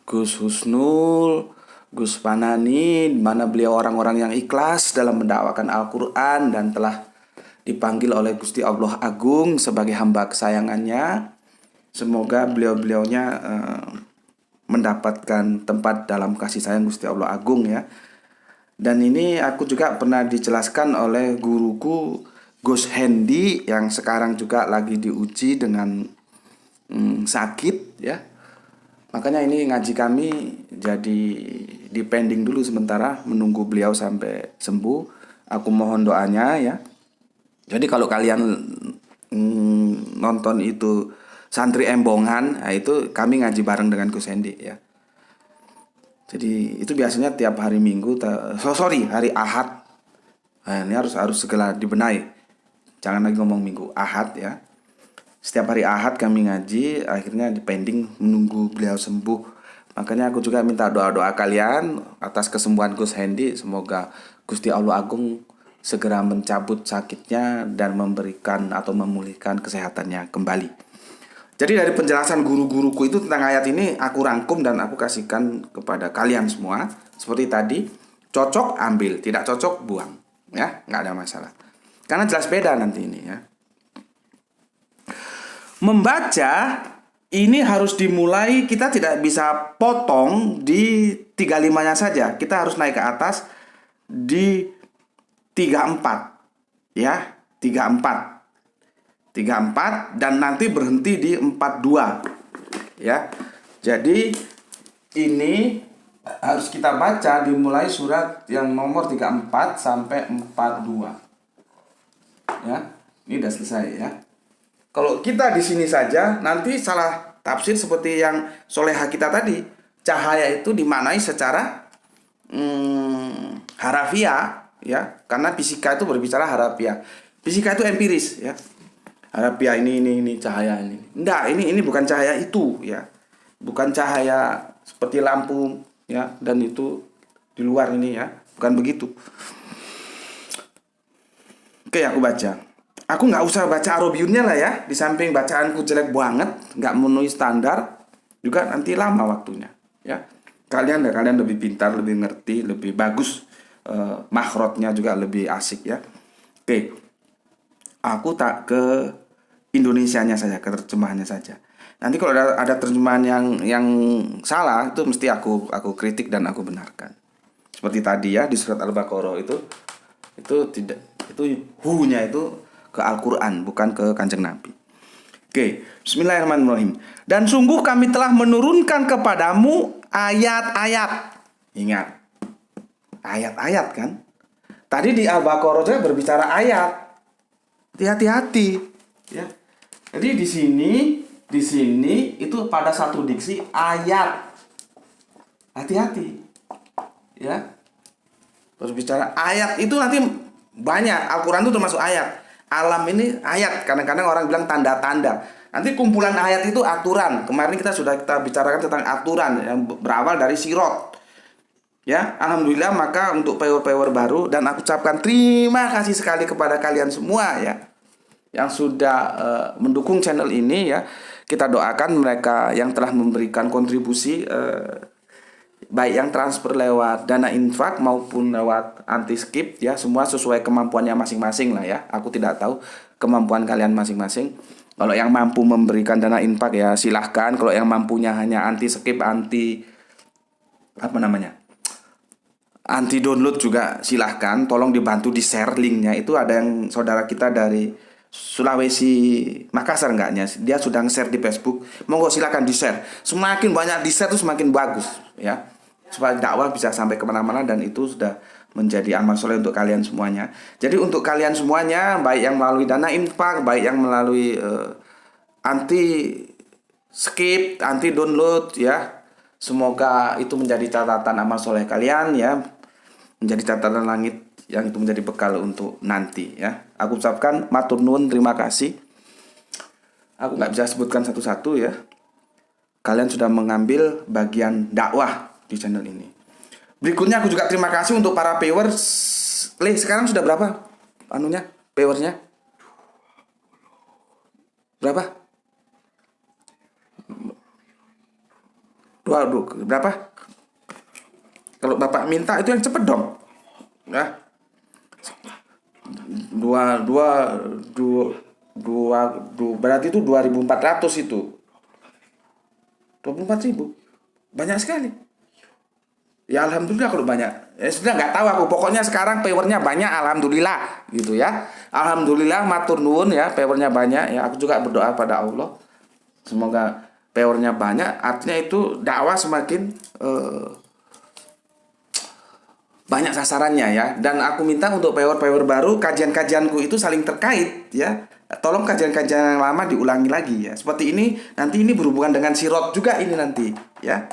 Gus Husnul, Gus Panani, mana beliau orang-orang yang ikhlas dalam mendakwakan Al-Qur'an dan telah dipanggil oleh Gusti Allah Agung sebagai hamba kesayangannya. Semoga beliau-beliaunya mendapatkan tempat dalam kasih sayang Gusti Allah Agung ya. Dan ini aku juga pernah dijelaskan oleh guruku Gus Hendy yang sekarang juga lagi diuji dengan sakit ya. Makanya ini ngaji kami jadi dipending dulu sementara menunggu beliau sampai sembuh. Aku mohon doanya ya. Jadi kalau kalian nonton itu santri embongan, nah itu kami ngaji bareng dengan Gus Hendy ya. Jadi itu biasanya tiap hari Minggu, hari Ahad. Nah, ini harus segera dibenahi. Jangan lagi ngomong Minggu, Ahad ya. Setiap hari Ahad kami ngaji, akhirnya dipending menunggu beliau sembuh. Makanya aku juga minta doa-doa kalian atas kesembuhan Gus Hendy. Semoga Gusti Allah Agung segera mencabut sakitnya dan memberikan atau memulihkan kesehatannya kembali. Jadi dari penjelasan guru-guruku itu tentang ayat ini aku rangkum dan aku kasihkan kepada kalian semua. Seperti tadi, cocok ambil, tidak cocok buang. Ya, nggak ada masalah. Karena jelas beda nanti ini ya. Membaca ini harus dimulai, kita tidak bisa potong di 35-nya saja. Kita harus naik ke atas di 34 ya, 34 dan nanti berhenti di 42 ya. Jadi ini harus kita baca dimulai surat yang nomor 34 sampai 42 ya. Ini udah selesai ya. Kalau kita di sini saja nanti salah tafsir seperti yang soleha kita tadi. Cahaya itu dimaknai secara harafiah ya, karena fisika itu berbicara harafiah. Fisika itu empiris ya. Harafiah ini cahaya ini. Enggak, ini bukan cahaya itu ya. Bukan cahaya seperti lampu ya, dan itu di luar ini ya. Bukan begitu. Oke, aku baca. Aku nggak usah baca Arabiyunnya lah ya. Di samping bacaanku jelek banget, nggak memenuhi standar, juga nanti lama waktunya ya. Kalian lebih pintar, lebih ngerti, lebih bagus. Makhrotnya juga lebih asik ya. Oke. Aku tak ke Indonesianya saja, terjemahannya saja. Nanti kalau ada terjemahan yang salah, itu mesti aku kritik dan aku benarkan. Seperti tadi ya di surat Al-Baqarah itu tidak, itu hu-nya itu ke Al-Qur'an bukan ke Kanjeng Nabi. Oke, bismillahirrahmanirrahim. Dan sungguh kami telah menurunkan kepadamu ayat-ayat. Ingat, ayat-ayat kan? Tadi di Al-Baqarah saja berbicara ayat. Hati-hati ya. Jadi di sini itu pada satu diksi ayat. Hati-hati. Ya. Berbicara ayat itu nanti banyak. Al-Qur'an itu termasuk ayat. Alam ini ayat. Kadang-kadang orang bilang tanda-tanda. Nanti kumpulan ayat itu aturan. Kemarin kita bicarakan tentang aturan yang berawal dari sirot. Ya, alhamdulillah maka untuk pewer-pewer baru, dan aku ucapkan terima kasih sekali kepada kalian semua ya yang sudah mendukung channel ini ya. Kita doakan mereka yang telah memberikan kontribusi baik yang transfer lewat dana infak maupun lewat anti skip ya, semua sesuai kemampuannya masing-masing lah ya. Aku tidak tahu kemampuan kalian masing-masing. Kalau yang mampu memberikan dana infak ya silahkan. Kalau yang mampunya hanya anti skip, anti anti download juga silahkan. Tolong dibantu di share linknya. Itu ada yang saudara kita dari Sulawesi Makassar enggaknya, dia sudah share di Facebook. Monggo silahkan di share. Semakin banyak di share itu semakin bagus ya, supaya dakwah bisa sampai kemana-mana, dan itu sudah menjadi amal soleh untuk kalian semuanya. Jadi untuk kalian semuanya, baik yang melalui dana infak, baik yang melalui anti skip, anti download ya, semoga itu menjadi catatan amal soleh kalian ya, menjadi catatan langit yang itu menjadi bekal untuk nanti ya. Aku ucapkan matur nuwun, terima kasih. Aku nggak bisa sebutkan satu-satu ya. Kalian sudah mengambil bagian dakwah di channel ini. Berikutnya aku juga terima kasih untuk para viewers. Sekarang sudah berapa viewersnya? Berapa? Berapa? Kalau Bapak minta itu yang cepet dong. Ya. Berarti itu 2.400 itu. 24.000. Banyak sekali. Ya alhamdulillah kalau banyak. Sudah nggak tahu aku. Pokoknya sekarang viewernya banyak, alhamdulillah gitu ya. Alhamdulillah matur nuwun ya, viewernya banyak ya. Aku juga berdoa pada Allah semoga viewernya banyak. Artinya itu dakwah semakin banyak sasarannya ya. Dan aku minta untuk viewer-viewer baru, kajian-kajianku itu saling terkait ya. Tolong kajian-kajian yang lama diulangi lagi ya. Seperti ini, nanti ini berhubungan dengan sirot juga ini nanti ya.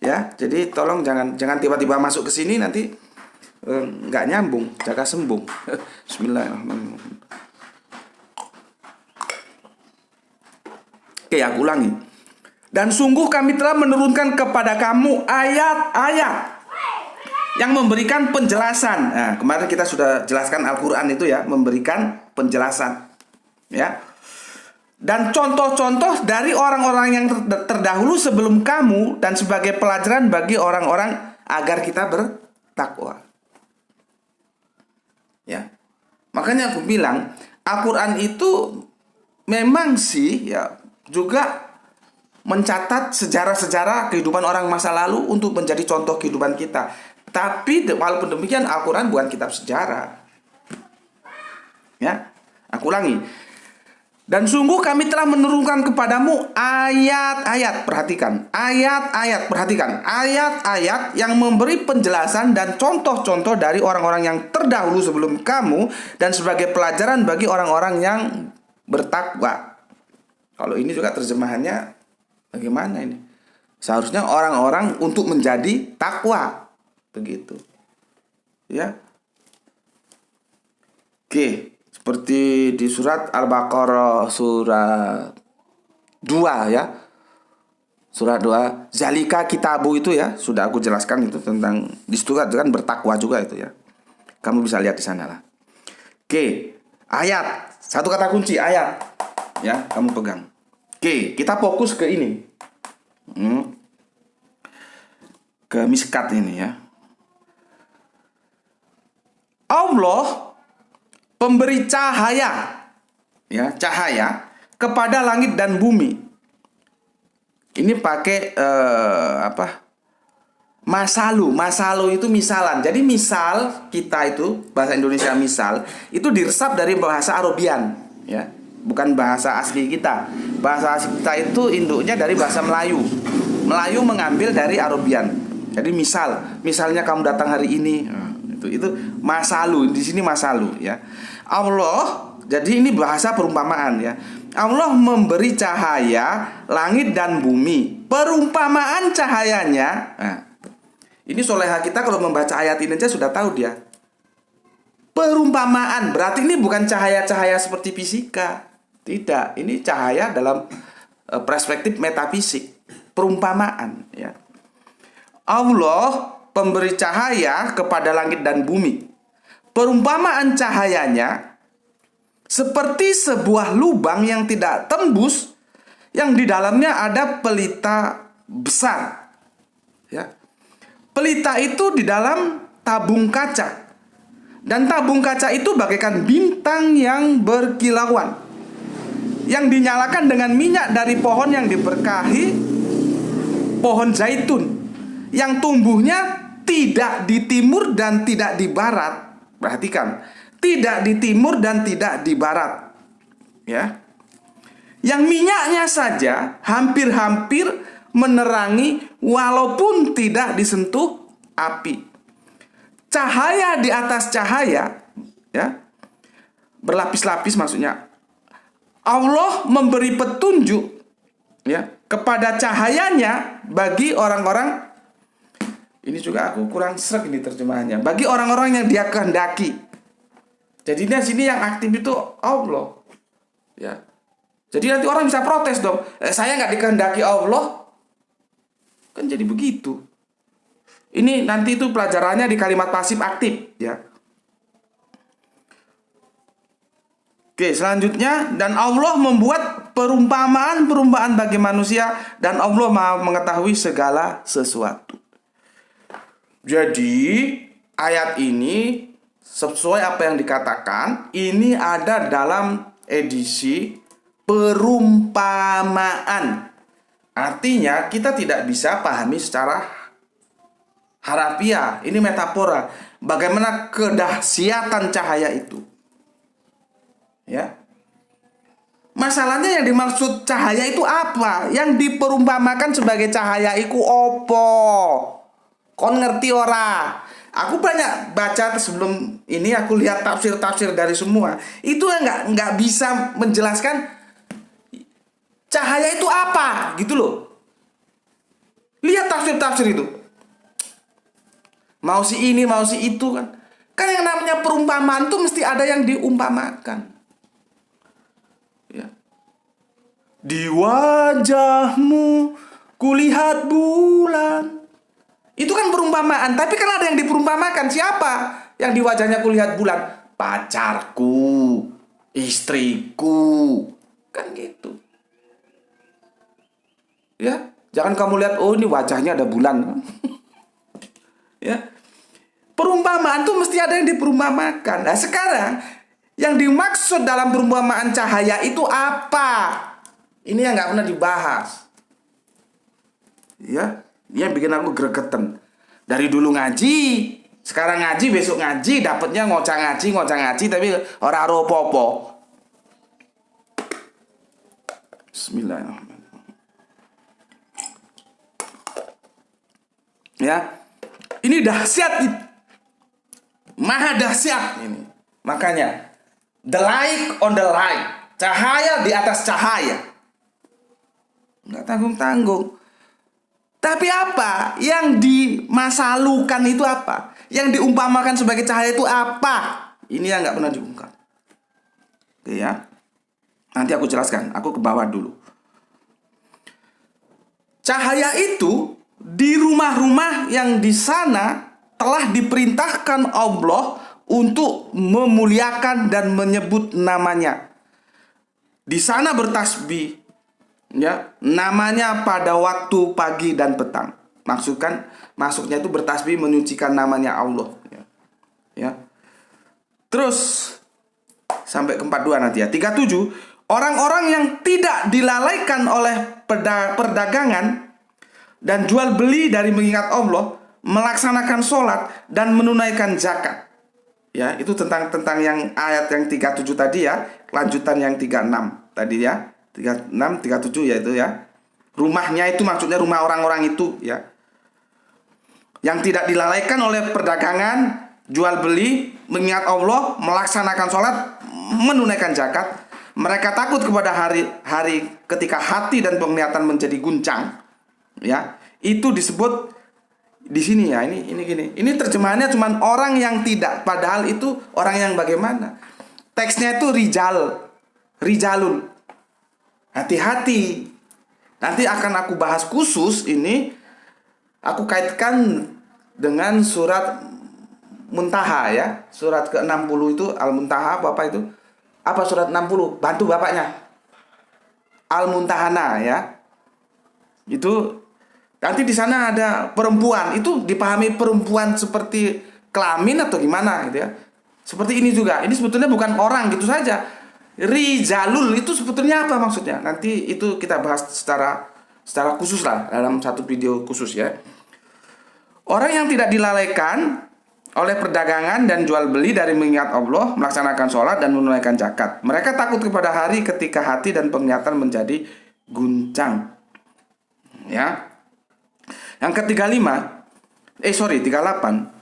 Ya, jadi tolong jangan tiba-tiba masuk ke sini nanti nggak nyambung, jaga sembung. Bismillahirrahmanirrahim. Oke, aku ulangi. Dan sungguh kami telah menurunkan kepada kamu ayat-ayat yang memberikan penjelasan. Nah, kemarin kita sudah jelaskan Al-Qur'an itu ya, memberikan penjelasan. Ya. Dan contoh-contoh dari orang-orang yang terdahulu sebelum kamu, dan sebagai pelajaran bagi orang-orang agar kita bertakwa. Ya. Makanya aku bilang Al-Qur'an itu memang sih ya juga mencatat sejarah-sejarah kehidupan orang masa lalu untuk menjadi contoh kehidupan kita. Tapi walaupun demikian Al-Qur'an bukan kitab sejarah. Ya. Aku ulangi. Dan sungguh kami telah menurunkan kepadamu ayat-ayat. Perhatikan, ayat-ayat. Perhatikan, ayat-ayat yang memberi penjelasan dan contoh-contoh dari orang-orang yang terdahulu sebelum kamu, dan sebagai pelajaran bagi orang-orang yang bertakwa. Kalau ini juga terjemahannya bagaimana ini? Seharusnya orang-orang untuk menjadi takwa. Begitu. Ya. Oke. Seperti di surat Al-Baqarah surat 2 ya. Surat 2, Zalika kitabu itu ya, sudah aku jelaskan itu tentang di situ kan bertakwa juga itu ya. Kamu bisa lihat di sana lah. Oke, ayat. Satu kata kunci ayat. Ya, kamu pegang. Oke, kita fokus ke ini. Ke miskat ini ya. Allah pemberi cahaya, ya, cahaya kepada langit dan bumi. Ini pakai masalu. Masalu itu misalan. Jadi misal kita itu, bahasa Indonesia misal, itu diresap dari bahasa Arabian, ya. Bukan bahasa asli kita. Bahasa asli kita itu induknya dari bahasa Melayu. Melayu mengambil dari Arabian. Jadi misalnya kamu datang hari ini, itu masalu. Di sini masalu, ya. Allah, jadi ini bahasa perumpamaan, ya. Allah memberi cahaya langit dan bumi. Perumpamaan cahayanya. Nah, ini soleha kita kalau membaca ayat ini aja sudah tahu dia. Perumpamaan, berarti ini bukan cahaya-cahaya seperti fisika. Tidak, ini cahaya dalam perspektif metafisik. Perumpamaan, ya. Allah pemberi cahaya kepada langit dan bumi. Perumpamaan cahayanya seperti sebuah lubang yang tidak tembus, yang di dalamnya ada pelita besar, ya. Pelita itu di dalam tabung kaca, dan tabung kaca itu bagaikan bintang yang berkilauan, yang dinyalakan dengan minyak dari pohon yang diberkahi, pohon zaitun, yang tumbuhnya tidak di timur dan tidak di barat. Perhatikan, tidak di timur dan tidak di barat, ya. Yang minyaknya saja hampir-hampir menerangi walaupun tidak disentuh api. Cahaya di atas cahaya, ya. Berlapis-lapis maksudnya. Allah memberi petunjuk, ya, kepada cahayanya bagi orang-orang. Ini juga aku kurang sreg ini terjemahannya. Bagi orang-orang yang dia kehendaki. Jadi di sini yang aktif itu Allah, ya. Jadi nanti orang bisa protes dong. Saya nggak dikehendaki Allah, kan jadi begitu. Ini nanti itu pelajarannya di kalimat pasif aktif, ya. Oke, selanjutnya, dan Allah membuat perumpamaan-perumpamaan bagi manusia, dan Allah Maha mengetahui segala sesuatu. Jadi ayat ini sesuai apa yang dikatakan, ini ada dalam edisi perumpamaan. Artinya kita tidak bisa pahami secara harafiah. Ini metafora. Bagaimana kedahsyatan cahaya itu, ya. Masalahnya yang dimaksud cahaya itu apa? Yang diperumpamakan sebagai cahaya itu opo? Kon ngerti ora? Aku banyak baca sebelum ini, aku lihat tafsir-tafsir dari semua. Itu nggak bisa menjelaskan cahaya itu apa, gitu loh. Lihat tafsir-tafsir itu. Mau si ini, mau si itu kan. Kan yang namanya perumpamaan tuh mesti ada yang diumpamakan. Ya. Di wajahmu kulihat bulan. Itu kan perumpamaan, tapi kan ada yang diperumpamakan. Siapa yang di wajahnya kulihat bulan? Pacarku, istriku, kan gitu. Ya, jangan kamu lihat, oh ini wajahnya ada bulan. Ya, perumpamaan tuh mesti ada yang diperumpamakan. Nah sekarang yang dimaksud dalam perumpamaan cahaya itu apa? Ini yang nggak pernah dibahas. Ya. Dia bikin aku gregetan. Dari dulu ngaji, sekarang ngaji, besok ngaji, dapatnya ngocah ngaji, tapi ora ro popo. Bismillahirrahmanirrahim. Ya. Ini dahsyat. Maha dahsyat ini. Makanya the light on the light. Cahaya di atas cahaya. Enggak tanggung-tanggung. Tapi apa? Yang dimasalukan itu apa? Yang diumpamakan sebagai cahaya itu apa? Ini yang nggak pernah diungkap. Oke ya. Nanti aku jelaskan. Aku ke bawah dulu. Cahaya itu di rumah-rumah yang di sana telah diperintahkan Allah untuk memuliakan dan menyebut namanya. Di sana bertasbih. Ya, namanya pada waktu pagi dan petang. Maksudnya itu bertasbih menyucikan namanya Allah. Ya. Terus sampai ke 42 nanti ya. 37. Orang-orang yang tidak dilalaikan oleh perdagangan dan jual beli dari mengingat Allah, melaksanakan sholat dan menunaikan zakat. Ya, itu tentang yang ayat yang 37 tadi ya, lanjutan yang 36 tadi ya. 36, 37 ya itu ya. Rumahnya itu maksudnya rumah orang-orang itu ya. Yang tidak dilalaikan oleh perdagangan, jual beli, mengingat Allah, melaksanakan sholat, menunaikan zakat. Mereka takut kepada hari ketika hati dan penglihatan menjadi guncang. Ya, itu disebut di sini ya, ini gini. Ini terjemahannya cuman orang yang tidak, padahal itu orang yang bagaimana? Teksnya itu rijalun. Hati-hati. Nanti akan aku bahas khusus ini, aku kaitkan dengan surat Muntaha ya. Surat ke-60 itu Al-Muntaha apa itu? Apa surat 60? Bantu bapaknya. Al-Muntahana ya. Itu nanti di sana ada perempuan, itu dipahami perempuan seperti kelamin atau gimana gitu ya. Seperti ini juga. Ini sebetulnya bukan orang gitu saja. Rijalul itu sebetulnya apa maksudnya? Nanti itu kita bahas secara khusus lah dalam satu video khusus ya. Orang yang tidak dilalaikan oleh perdagangan dan jual beli dari mengingat Allah, melaksanakan sholat dan menunaikan zakat. Mereka takut kepada hari ketika hati dan penglihatan menjadi guncang. Ya. Yang ke-38.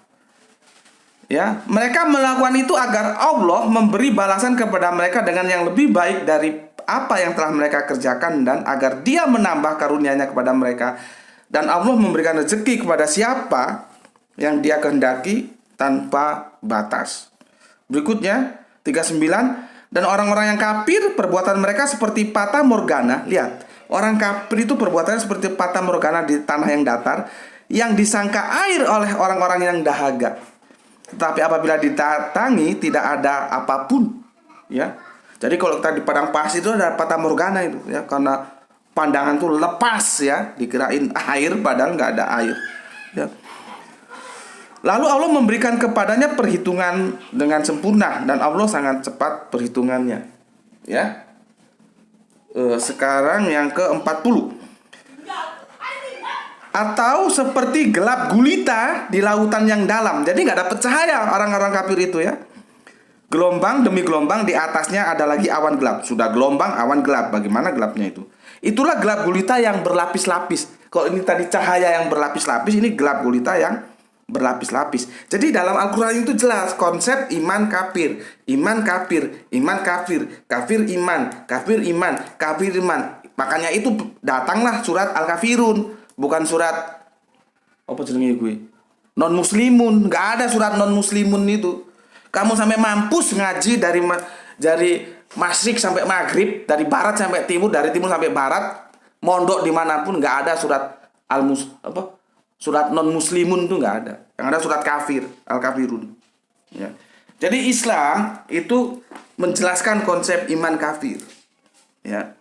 Ya, mereka melakukan itu agar Allah memberi balasan kepada mereka dengan yang lebih baik dari apa yang telah mereka kerjakan, dan agar Dia menambah karunia-Nya kepada mereka, dan Allah memberikan rezeki kepada siapa yang Dia kehendaki tanpa batas. Berikutnya 39. Dan orang-orang yang kafir, perbuatan mereka seperti fata morgana. Lihat, orang kafir itu perbuatannya seperti fata morgana di tanah yang datar, yang disangka air oleh orang-orang yang dahaga. Tetapi apabila didatangi tidak ada apapun, ya. Jadi kalau kita di padang pasir itu ada fata morgana itu, ya, karena pandangan tuh lepas ya, dikirain air padahal nggak ada air. Ya. Lalu Allah memberikan kepadanya perhitungan dengan sempurna, dan Allah sangat cepat perhitungannya. Ya. Sekarang yang ke-40. Atau seperti gelap gulita di lautan yang dalam. Jadi nggak dapat cahaya orang-orang kafir itu ya. Gelombang demi gelombang, di atasnya ada lagi awan gelap. Sudah gelombang, awan gelap. Bagaimana gelapnya itu? Itulah gelap gulita yang berlapis-lapis. Kalau ini tadi cahaya yang berlapis-lapis, ini gelap gulita yang berlapis-lapis. Jadi dalam Al-Quran itu jelas konsep iman kafir, iman kafir, iman kafir, kafir iman, kafir iman, kafir iman. Makanya itu datanglah surat Al-Kafirun, bukan surat apa jenenge gue? Non muslimun. Nggak ada surat non muslimun itu. Kamu sampai mampus ngaji dari masyrik sampai maghrib, dari barat sampai timur, dari timur sampai barat, mondok dimanapun, nggak ada surat surat non muslimun itu nggak ada. Yang ada surat kafir, Al-Kafirun. Ya. Jadi Islam itu menjelaskan konsep iman kafir. Ya.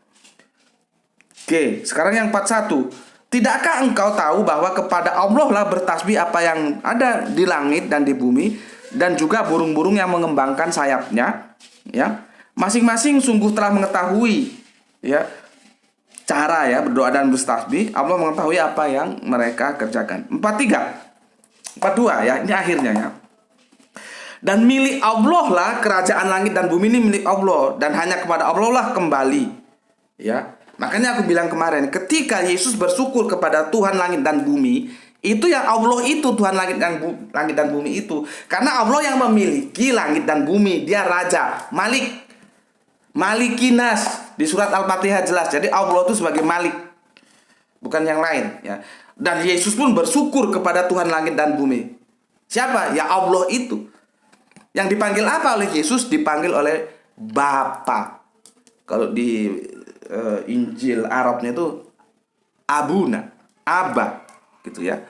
Oke, sekarang yang 41. Tidakkah engkau tahu bahwa kepada Allah lah bertasbih apa yang ada di langit dan di bumi, dan juga burung-burung yang mengembangkan sayapnya, ya. Masing-masing sungguh telah mengetahui, ya, cara ya berdoa dan bertasbih. Allah mengetahui apa yang mereka kerjakan. 42 ya, ini akhirnya ya. Dan milik Allah lah kerajaan langit dan bumi, ini milik Allah, dan hanya kepada Allah lah kembali. Ya. Makanya aku bilang kemarin, ketika Yesus bersyukur kepada Tuhan langit dan bumi, itu yang Allah itu Tuhan langit dan bumi itu. Karena Allah yang memiliki langit dan bumi, Dia raja, Malik. Malikinas di surat Al-Fatihah jelas. Jadi Allah itu sebagai Malik, bukan yang lain ya. Dan Yesus pun bersyukur kepada Tuhan langit dan bumi. Siapa? Ya Allah itu. Yang dipanggil apa oleh Yesus? Dipanggil oleh Bapa. Kalau di Injil Arabnya itu Abuna, Aba gitu ya.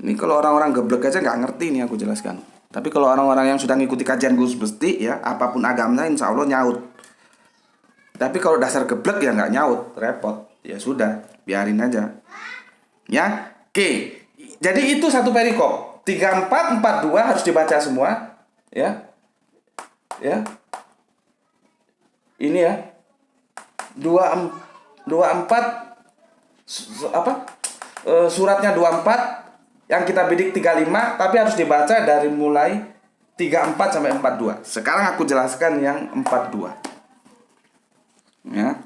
Ini kalau orang-orang geblek aja nggak ngerti nih aku jelaskan. Tapi kalau orang-orang yang sudah ngikuti kajian Gus Besti ya, apapun agamanya insya Allah nyaut. Tapi kalau dasar geblek ya nggak nyaut, repot. Ya sudah, biarin aja. Ya, oke. Jadi itu satu perikop. 34, 42 harus dibaca semua. Ya. Ya. Ini ya. 24 apa? Suratnya 24, yang kita bidik 35, tapi harus dibaca dari mulai 34 sampai 42. Sekarang aku jelaskan yang 42. Ya.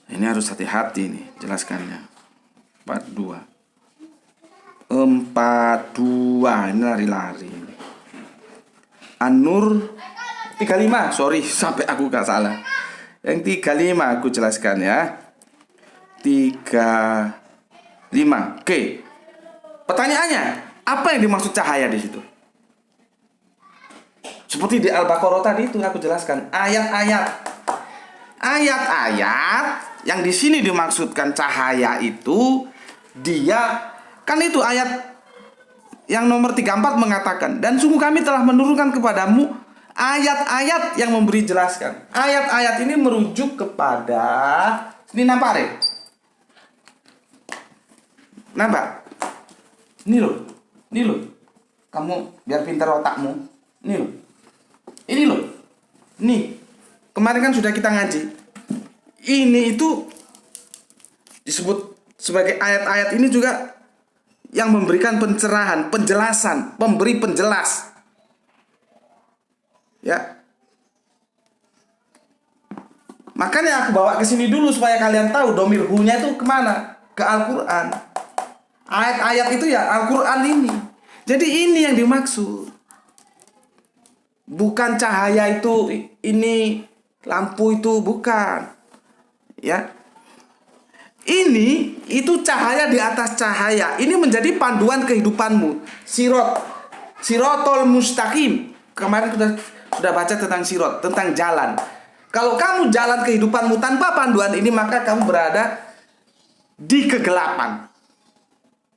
Ini harus hati-hati nih jelaskannya. 42. 42 ini lari-lari. An-Nur 35, sorry sampai aku gak salah. Yang 35 aku jelaskan ya. 35. Oke. Pertanyaannya, apa yang dimaksud cahaya di situ? Seperti di Al-Baqarah tadi itu aku jelaskan, ayat-ayat yang di sini dimaksudkan cahaya itu, dia kan itu ayat yang nomor 34 mengatakan, dan sungguh kami telah menurunkan kepadamu ayat-ayat yang memberi jelaskan. Ayat-ayat ini merujuk kepada ini, nampak deh. Nampak? Ini loh. Kamu biar pintar otakmu. Ini loh. Nih. Kemarin kan sudah kita ngaji. Ini itu disebut sebagai ayat-ayat ini juga yang memberikan pencerahan, penjelasan, pemberi penjelas. Ya. Makanya aku bawa ke sini dulu supaya kalian tahu domir hu-nya itu kemana? Ke Al-Quran. Ayat-ayat itu ya Al-Quran ini. Jadi ini yang dimaksud. Bukan cahaya itu, ini lampu itu, bukan. Ya. Ini itu cahaya di atas cahaya. Ini menjadi panduan kehidupanmu. Sirotol mustaqim. Kemarin sudah baca tentang sirot, tentang jalan. Kalau kamu jalan kehidupanmu tanpa panduan ini, maka kamu berada di kegelapan.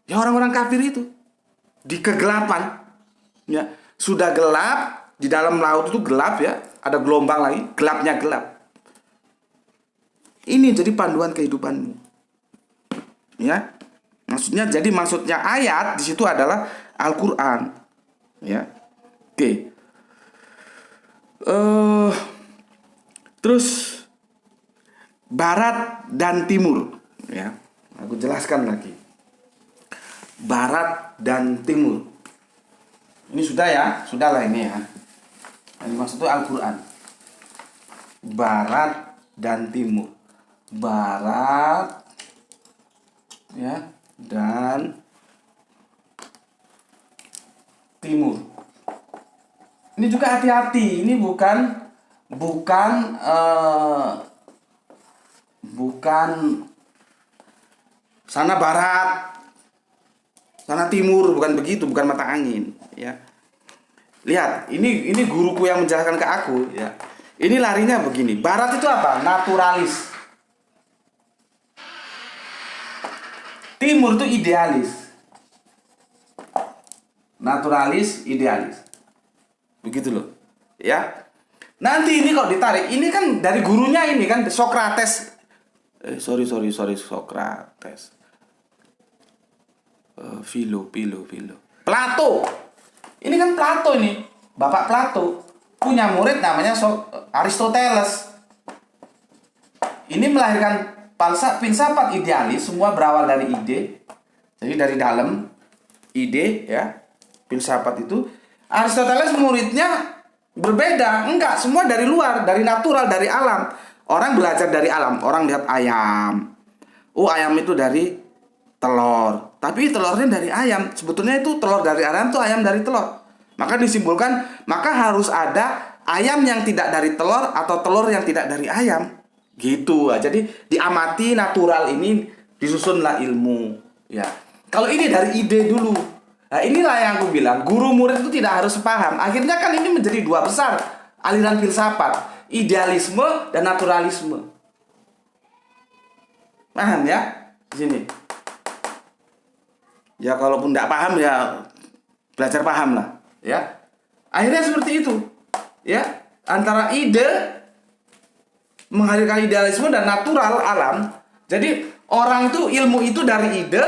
Ya, orang-orang kafir itu di kegelapan. Ya, sudah gelap, di dalam laut itu gelap ya, ada gelombang lagi, gelapnya gelap. Ini jadi panduan kehidupanmu. Ya. Maksudnya ayat di situ adalah Al-Qur'an. Ya. Oke. Terus barat dan timur, ya. Aku jelaskan lagi. Barat dan timur. Ini sudah ya, sudahlah ini ya. Ini maksudnya Al-Qur'an. Barat dan timur. Barat ya dan timur. Ini juga hati-hati. Ini bukan sana barat, sana timur, bukan begitu, bukan mata angin, ya. Lihat, ini guruku yang menjelaskan ke aku, ya. Ini larinya begini. Barat itu apa? Naturalis. Timur itu idealis. Naturalis, idealis. Begitu loh. Ya. Nanti ini kok ditarik, ini kan dari gurunya ini kan Sokrates. Sorry Sokrates. Philo. Plato. Ini kan Plato ini. Bapak Plato punya murid namanya Aristoteles. Ini melahirkan filsafat idealis, semua berawal dari ide. Jadi dari dalam ide ya, filsafat itu. Aristoteles muridnya berbeda. Enggak, semua dari luar, dari natural, dari alam. Orang belajar dari alam. Orang lihat ayam. Oh, ayam itu dari telur. Tapi telurnya dari ayam. Sebetulnya itu telur dari ayam, itu ayam dari telur. Maka disimpulkan, maka harus ada ayam yang tidak dari telur atau telur yang tidak dari ayam. Gitu. Jadi diamati natural ini, disusunlah ilmu. Ya. Kalau ini dari ide dulu. Nah, inilah yang aku bilang, guru murid itu tidak harus paham. Akhirnya kan ini menjadi dua besar aliran filsafat, idealisme dan naturalisme. Paham ya? Di sini. Ya kalaupun tidak paham ya belajar paham lah, ya. Akhirnya seperti itu. Ya, antara ide menghadirkan idealisme dan natural alam. Jadi orang itu ilmu itu dari ide,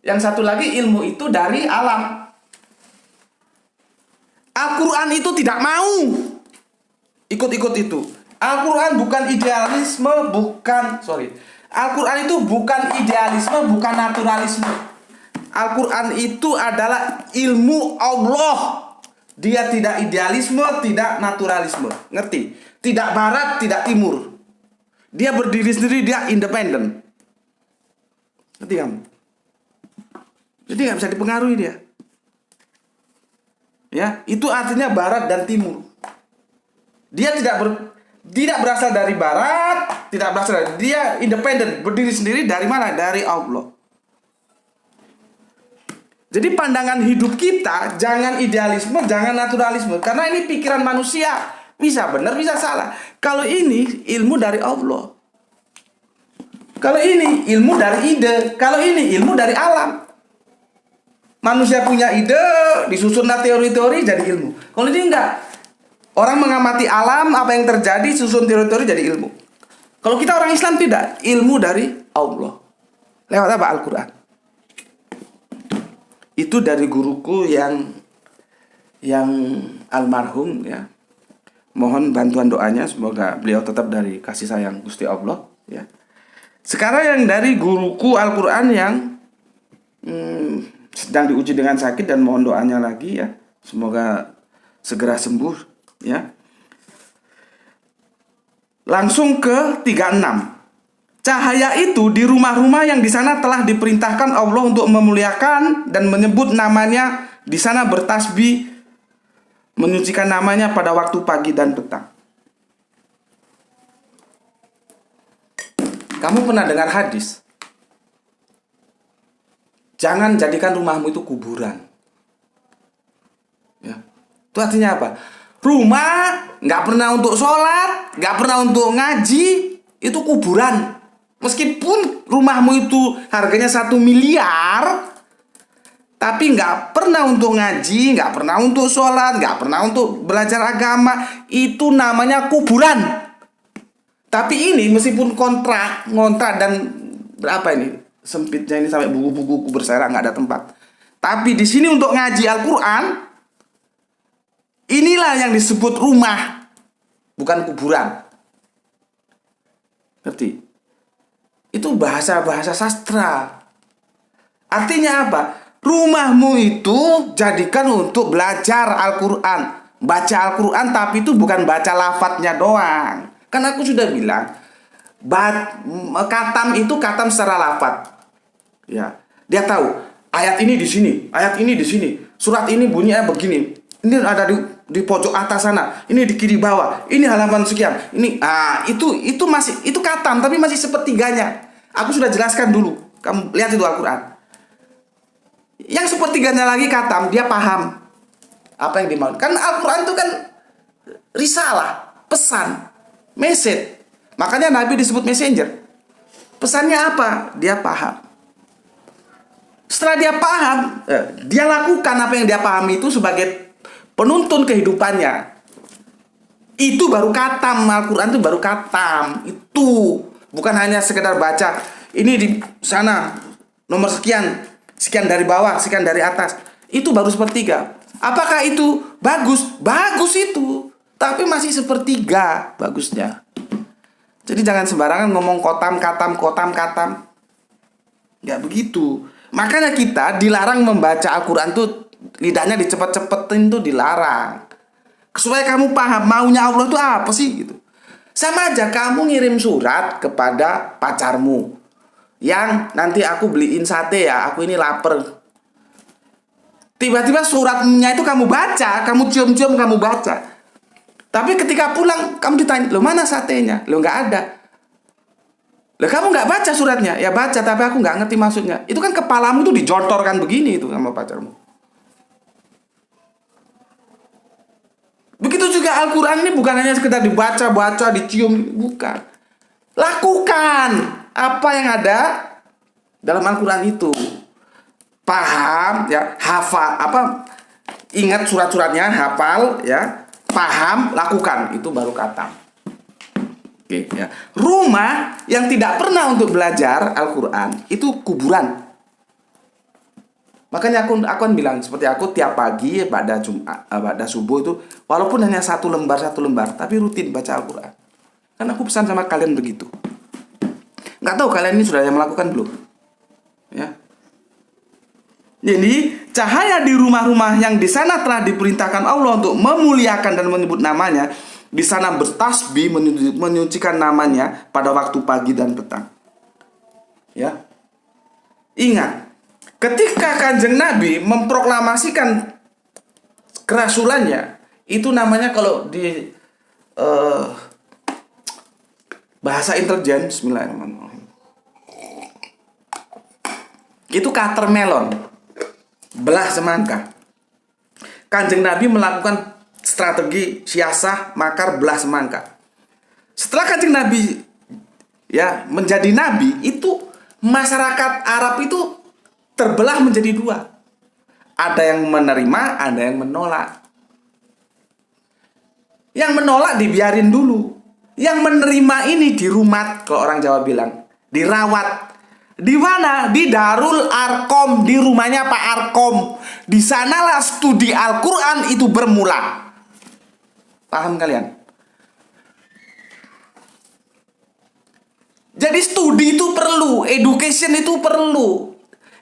yang satu lagi ilmu itu dari alam. Al-Quran itu tidak mau ikut-ikut itu. Al-Quran bukan idealisme, Al-Quran itu bukan idealisme, bukan naturalisme. Al-Quran itu adalah ilmu Allah. Dia tidak idealisme, tidak naturalisme. Ngerti? Tidak barat, tidak timur. Dia berdiri sendiri, dia independen. Ngerti kamu? Jadi nggak bisa dipengaruhi dia. Ya, itu artinya barat dan timur. Dia tidak berasal dari barat, tidak berasal dari, dia independen, berdiri sendiri dari mana? Dari Allah. Jadi pandangan hidup kita jangan idealisme, jangan naturalisme, karena ini pikiran manusia, bisa benar, bisa salah. Kalau ini ilmu dari Allah. Kalau ini ilmu dari ide, kalau ini ilmu dari alam. Manusia punya ide, disusunlah teori-teori jadi ilmu. Kalau ini enggak. Orang mengamati alam, apa yang terjadi, susun teori-teori jadi ilmu. Kalau kita orang Islam tidak, ilmu dari Allah. Lewat apa? Al-Quran. Itu dari guruku yang almarhum ya. Mohon bantuan doanya, semoga beliau tetap dari kasih sayang Gusti Allah ya. Sekarang yang dari guruku Al-Quran yang sedang diuji dengan sakit, dan mohon doanya lagi ya, semoga segera sembuh ya. Langsung ke 36. Cahaya itu di rumah-rumah yang di sana telah diperintahkan Allah untuk memuliakan dan menyebut namanya, di sana bertasbih, menyucikan namanya pada waktu pagi dan petang. Kamu pernah dengar hadis? Jangan jadikan rumahmu itu kuburan. Ya. Itu artinya apa? Rumah nggak pernah untuk sholat, nggak pernah untuk ngaji, itu kuburan. Meskipun rumahmu itu harganya 1 miliar, tapi nggak pernah untuk ngaji, nggak pernah untuk sholat, nggak pernah untuk belajar agama, itu namanya kuburan. Tapi ini meskipun ngontrak dan berapa ini? Sempitnya ini sampai buku-buku berserakan, nggak ada tempat. Tapi di sini untuk ngaji Al-Quran, inilah yang disebut rumah, bukan kuburan. Ngerti? Itu bahasa-bahasa sastra. Artinya apa? Rumahmu itu jadikan untuk belajar Al-Quran, baca Al-Quran, tapi itu bukan baca lafadznya doang. Kan aku sudah bilang, katam itu katam secara lafadz. Ya, dia tahu ayat ini di sini, ayat ini di sini, surat ini bunyinya begini, ini ada di pojok atas sana, ini di kiri bawah, ini halaman sekian, ini itu masih itu katam, tapi masih sepertiganya. Aku sudah jelaskan dulu, kamu lihat itu Al-Quran. Yang sepertiganya lagi katam, dia paham apa yang dimau. Kan Al-Quran itu kan risalah, pesan, message. Makanya Nabi disebut messenger. Pesannya apa? Dia paham. Setelah dia paham, dia lakukan apa yang dia pahami itu sebagai penuntun kehidupannya. Itu baru katam. Al-Quran itu baru katam. Itu bukan hanya sekedar baca, ini di sana nomor sekian, sekian dari bawah, sekian dari atas. Itu baru sepertiga. Apakah itu bagus? Bagus itu, tapi masih sepertiga bagusnya. Jadi jangan sembarangan ngomong kotam katam. Nggak begitu. Makanya kita dilarang membaca Al-Quran tuh, lidahnya dicepet-cepetin tuh dilarang. Supaya kamu paham maunya Allah itu apa sih gitu. Sama aja kamu ngirim surat kepada pacarmu, yang nanti aku beliin sate ya, aku ini lapar. Tiba-tiba suratnya itu kamu baca, kamu cium-cium, kamu baca. Tapi ketika pulang kamu ditanya, lo mana satenya? Lo nggak ada. Lah kamu nggak baca suratnya? Ya baca, tapi aku nggak ngerti maksudnya. Itu kan kepalamu tuh dijontorkan begini itu sama pacarmu. Begitu juga Al-Quran ini bukan hanya sekedar dibaca, dicium, bukan. Lakukan apa yang ada dalam Al-Quran itu. Paham ya, hafal ingat surat-suratnya, hafal ya, paham, lakukan, itu baru kata. Oke, ya. Rumah yang tidak pernah untuk belajar Al-Quran itu kuburan. Makanya aku akan bilang seperti aku tiap pagi pada subuh itu, walaupun hanya satu lembar, tapi rutin baca Al-Quran. Kan aku pesan sama kalian begitu. Nggak tahu kalian ini sudah yang melakukan belum? Ya. Jadi cahaya di rumah-rumah yang di sana telah diperintahkan Allah untuk memuliakan dan menyebut namanya, di sana bertasbih menyucikan namanya pada waktu pagi dan petang. Ya. Ingat, ketika Kanjeng Nabi memproklamasikan kerasulannya, itu namanya kalau di bahasa intelijen, bismillahirrahmanirrahim, itu cutter melon, belah semangka. Kanjeng Nabi melakukan strategi siasah makar belah semangka. Setelah Kanjeng Nabi ya menjadi nabi, itu masyarakat Arab itu terbelah menjadi dua. Ada yang menerima, ada yang menolak. Yang menolak dibiarin dulu. Yang menerima ini dirumat, kalau orang Jawa bilang, dirawat. Di mana? Di Darul Arkom, di rumahnya Pak Arkom. Di sanalah studi Al-Quran itu bermula. Paham kalian? Jadi studi itu perlu, education itu perlu.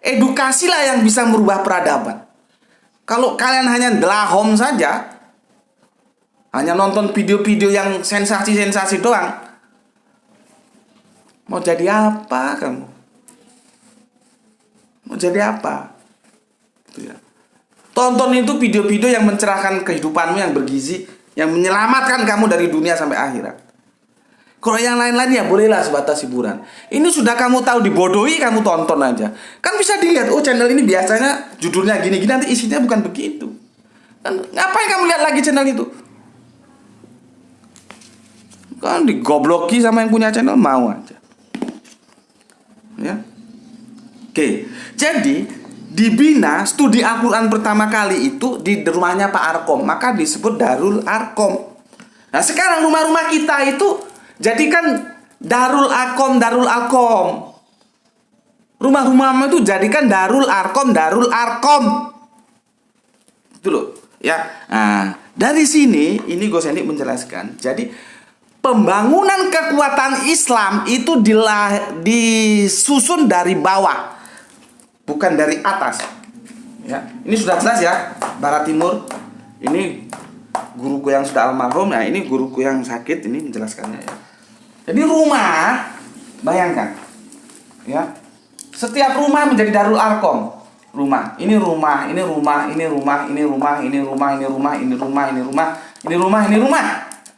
Edukasilah yang bisa merubah peradaban. Kalau kalian hanya delahom saja, hanya nonton video-video yang sensasi-sensasi doang, mau jadi apa kamu? Mau jadi apa? Gitu ya. Tonton itu video-video yang mencerahkan kehidupanmu, yang bergizi, yang menyelamatkan kamu dari dunia sampai akhirat. Kalau yang lain-lain ya bolehlah sebatas hiburan. Ini sudah kamu tahu dibodohi, kamu tonton aja. Kan bisa dilihat, oh channel ini biasanya judulnya gini-gini, nanti isinya bukan begitu. Kan ngapain kamu lihat lagi channel itu? Kan digobloki sama yang punya channel, mau aja. Ya. Oke, jadi dibina studi Al-Quran pertama kali itu di rumahnya Pak Arkom, maka disebut Darul Arkom. Nah sekarang rumah-rumah kita itu jadikan Darul Arkom, Darul Arkom. Rumah-rumah itu jadikan Darul Arkom, Darul Arkom. Itu loh, ya. Nah, dari sini ini Gus Hendy menjelaskan. Jadi pembangunan kekuatan Islam itu disusun dari bawah, bukan dari atas. Ya, ini sudah jelas ya, Barat Timur. Ini guruku yang sudah almarhum, nah ini guruku yang sakit ini menjelaskannya ya. Jadi rumah, bayangkan, ya, setiap rumah menjadi Darul Arkom. Rumah, ini rumah, ini rumah, ini rumah, ini rumah, ini rumah, ini rumah, ini rumah, ini rumah, ini rumah, ini rumah.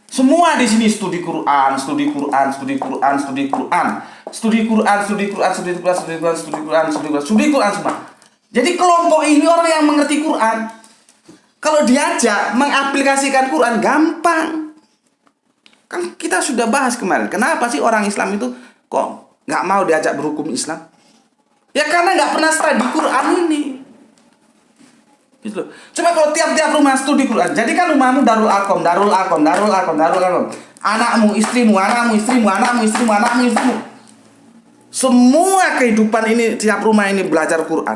Semua di sini studi Quran, studi Quran, studi Quran, studi Quran, studi Quran, studi Quran, studi Quran, studi Quran, studi Quran, studi Quran, studi Quran semua. Jadi kelompok ini orang yang mengerti Quran. Kalau diajak mengaplikasikan Quran gampang. Kan kita sudah bahas kemarin. Kenapa sih orang Islam itu kok nggak mau diajak berhukum Islam? Ya karena nggak pernah studi Quran ini. Gitu loh. Coba kalau tiap-tiap rumah studi Quran, jadikan rumahmu Darul Arkom, Darul Arkom, Darul Arkom, Darul Arkom. Anakmu, istrimu, anakmu, istrimu, anakmu, istrimu, anakmu, istrimu. Semua kehidupan ini, tiap rumah ini belajar Quran.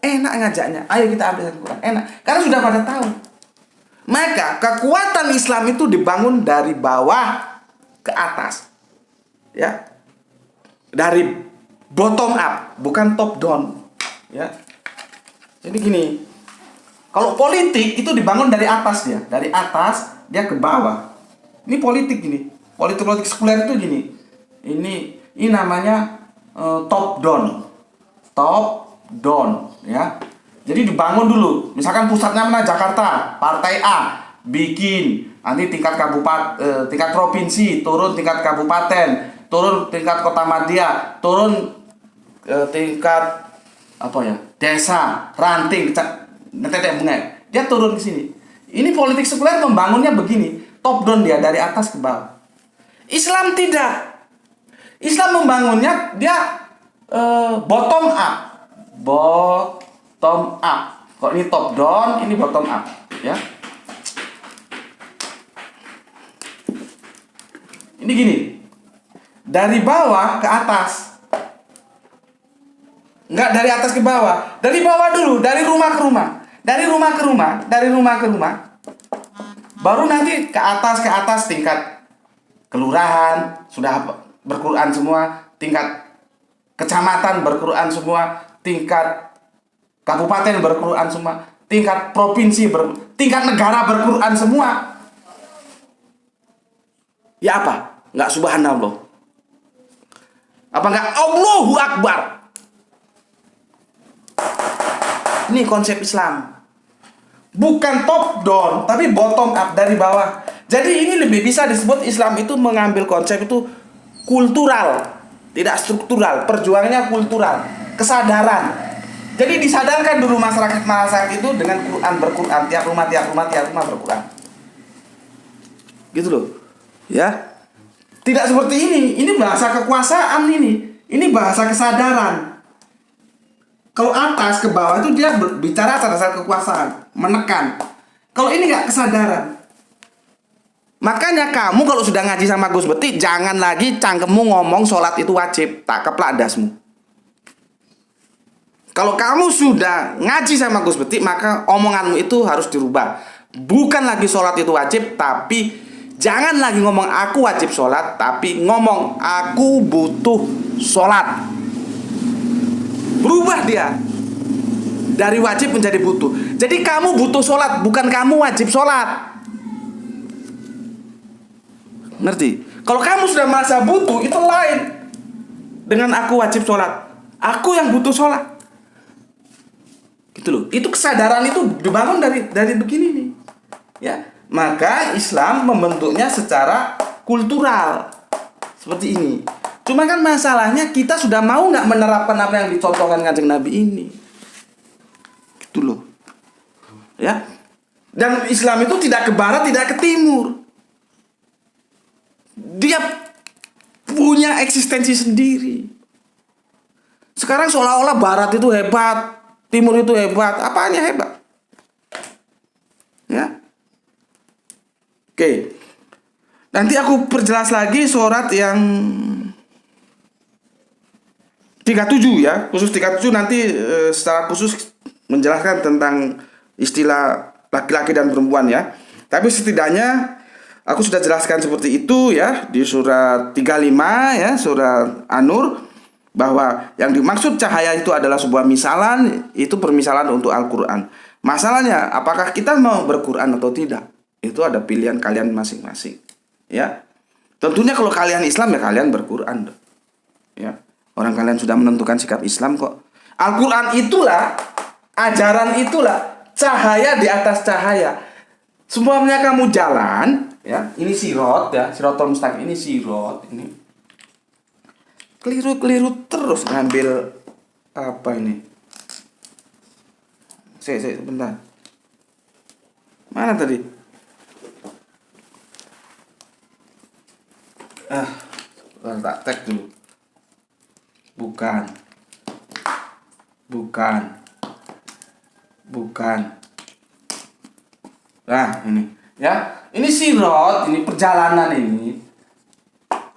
Enak ngajaknya. Ayo kita ambil Quran. Enak. Karena sudah pada tahu. Maka kekuatan Islam itu dibangun dari bawah ke atas. Ya. Dari bottom up, bukan top down. Ya. Jadi gini, kalau politik itu dibangun dari atas dia, dari atas dia ke bawah. Ini politik gini, politik sekuler itu gini. Ini namanya top down, ya. Jadi dibangun dulu. Misalkan pusatnya mana Jakarta, Partai A bikin, nanti tingkat kabupaten, tingkat provinsi, turun tingkat kabupaten, turun tingkat kota madya, turun tingkat apa ya, desa, ranting, netek bunga, dia turun ke sini. Ini politik sekuler membangunnya begini, top down dia dari atas ke bawah. Islam tidak. Islam membangunnya dia bottom up, bottom up. Kok ini top down, ini bottom up, ya. Ini gini, dari bawah ke atas. Enggak dari atas ke bawah, dari bawah dulu, dari rumah ke rumah. Dari rumah ke rumah, dari rumah ke rumah. Baru nanti ke atas tingkat kelurahan sudah berquran semua, tingkat kecamatan berquran semua, tingkat kabupaten berquran semua, tingkat provinsi tingkat negara berquran semua. Ya apa? Nggak subhanallah? Apa nggak Allahu Akbar? Ini konsep Islam. Bukan top down, tapi bottom up, dari bawah. Jadi ini lebih bisa disebut Islam itu mengambil konsep itu kultural, tidak struktural. Perjuangannya kultural, kesadaran. Jadi disadarkan dulu masyarakat itu dengan berquran, tiap rumah berquran. Gitu loh. Ya. Tidak seperti ini. Ini bahasa kekuasaan ini. Ini bahasa kesadaran. Kalau atas ke bawah itu dia bicara atas dasar kekuasaan, menekan. Kalau ini nggak kesadaran. Makanya kamu kalau sudah ngaji sama Gus Beti, jangan lagi cangkemmu ngomong sholat itu wajib, tak keplak dasmu. Kalau kamu sudah ngaji sama Gus Beti, maka omonganmu itu harus dirubah. Bukan lagi sholat itu wajib, tapi jangan lagi ngomong aku wajib sholat, tapi ngomong aku butuh sholat. Berubah dia dari wajib menjadi butuh. Jadi kamu butuh sholat, bukan kamu wajib sholat. Ngerti? Kalau kamu sudah merasa butuh, itu lain dengan aku wajib sholat. Aku yang butuh sholat. Gitu loh. Itu kesadaran itu dibangun dari begini nih. Ya, maka Islam membentuknya secara kultural seperti ini. Cuma kan masalahnya kita sudah mau nggak menerapkan apa yang dicontohkan Kanjeng Nabi ini. Gitu loh. Ya. Dan Islam itu tidak ke barat, tidak ke timur. Dia punya eksistensi sendiri. Sekarang seolah-olah barat itu hebat, timur itu hebat. Apanya hebat? Ya. Oke. Nanti aku perjelas lagi surat yang 37 ya, khusus 37 nanti secara khusus menjelaskan tentang istilah laki-laki dan perempuan ya. Tapi setidaknya aku sudah jelaskan seperti itu ya di surat 35 ya, surat An-Nur, bahwa yang dimaksud cahaya itu adalah sebuah misalan, itu permisalan untuk Al-Qur'an. Masalahnya apakah kita mau berquran atau tidak? Itu ada pilihan kalian masing-masing ya. Tentunya kalau kalian Islam ya kalian berquran ya. Orang kalian sudah menentukan sikap Islam kok. Al-Quran itulah, ajaran itulah, cahaya di atas cahaya. Semuanya kamu jalan, ya. Ini sirot, ya, sirotol mustaqim, ini sirot, ini. Keliru-keliru terus ngambil apa ini? Saya bentar. Mana tadi? Tak tag dulu. Bukan. Nah, ini ya. Ini sirot, ini perjalanan ini.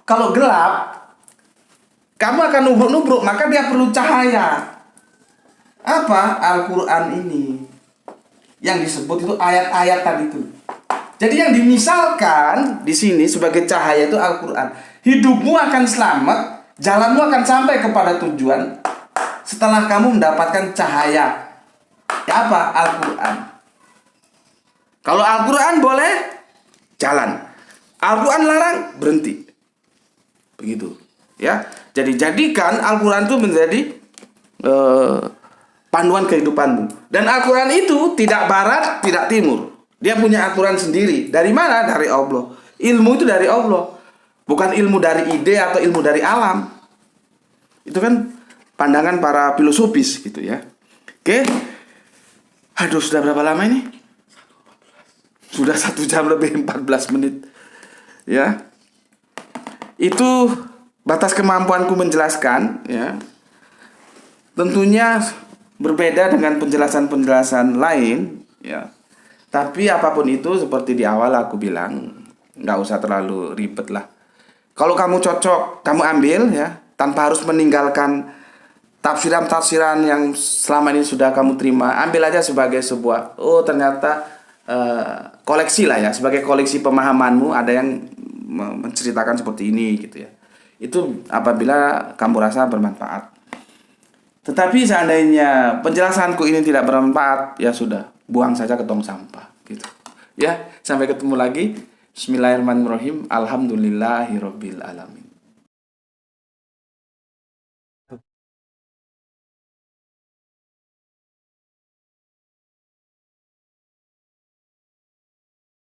Kalau gelap, kamu akan nubruk-nubruk, maka dia perlu cahaya. Apa? Al-Qur'an ini. Yang disebut itu ayat-ayat tadi itu. Jadi yang dimisalkan di sini sebagai cahaya itu Al-Qur'an. Hidupmu akan selamat, jalanmu akan sampai kepada tujuan setelah kamu mendapatkan cahaya. Ya apa? Al-Quran. Kalau Al-Quran boleh, jalan. Al-Quran larang, berhenti. Begitu. Ya. Jadi jadikan Al-Quran itu menjadi panduan kehidupanmu. Dan Al-Quran itu tidak barat, tidak timur. Dia punya aturan sendiri. Dari mana? Dari Allah. Ilmu itu dari Allah. Bukan ilmu dari ide atau ilmu dari alam. Itu kan pandangan para filosofis gitu ya. Oke. Aduh, sudah berapa lama ini? Sudah 1 jam lebih 14 menit. Ya. Itu batas kemampuanku menjelaskan ya. Tentunya berbeda dengan penjelasan-penjelasan lain ya. Tapi apapun itu seperti di awal aku bilang, nggak usah terlalu ribet lah. Kalau kamu cocok, kamu ambil ya, tanpa harus meninggalkan tafsiran-tafsiran yang selama ini sudah kamu terima. Ambil aja sebagai sebuah, oh ternyata koleksi lah ya, sebagai koleksi pemahamanmu. Ada yang menceritakan seperti ini gitu ya. Itu apabila kamu rasa bermanfaat. Tetapi seandainya penjelasanku ini tidak bermanfaat, ya sudah, buang saja ke tong sampah gitu. Ya, sampai ketemu lagi. Bismillahirrahmanirrahim. Alhamdulillahirabbil alamin.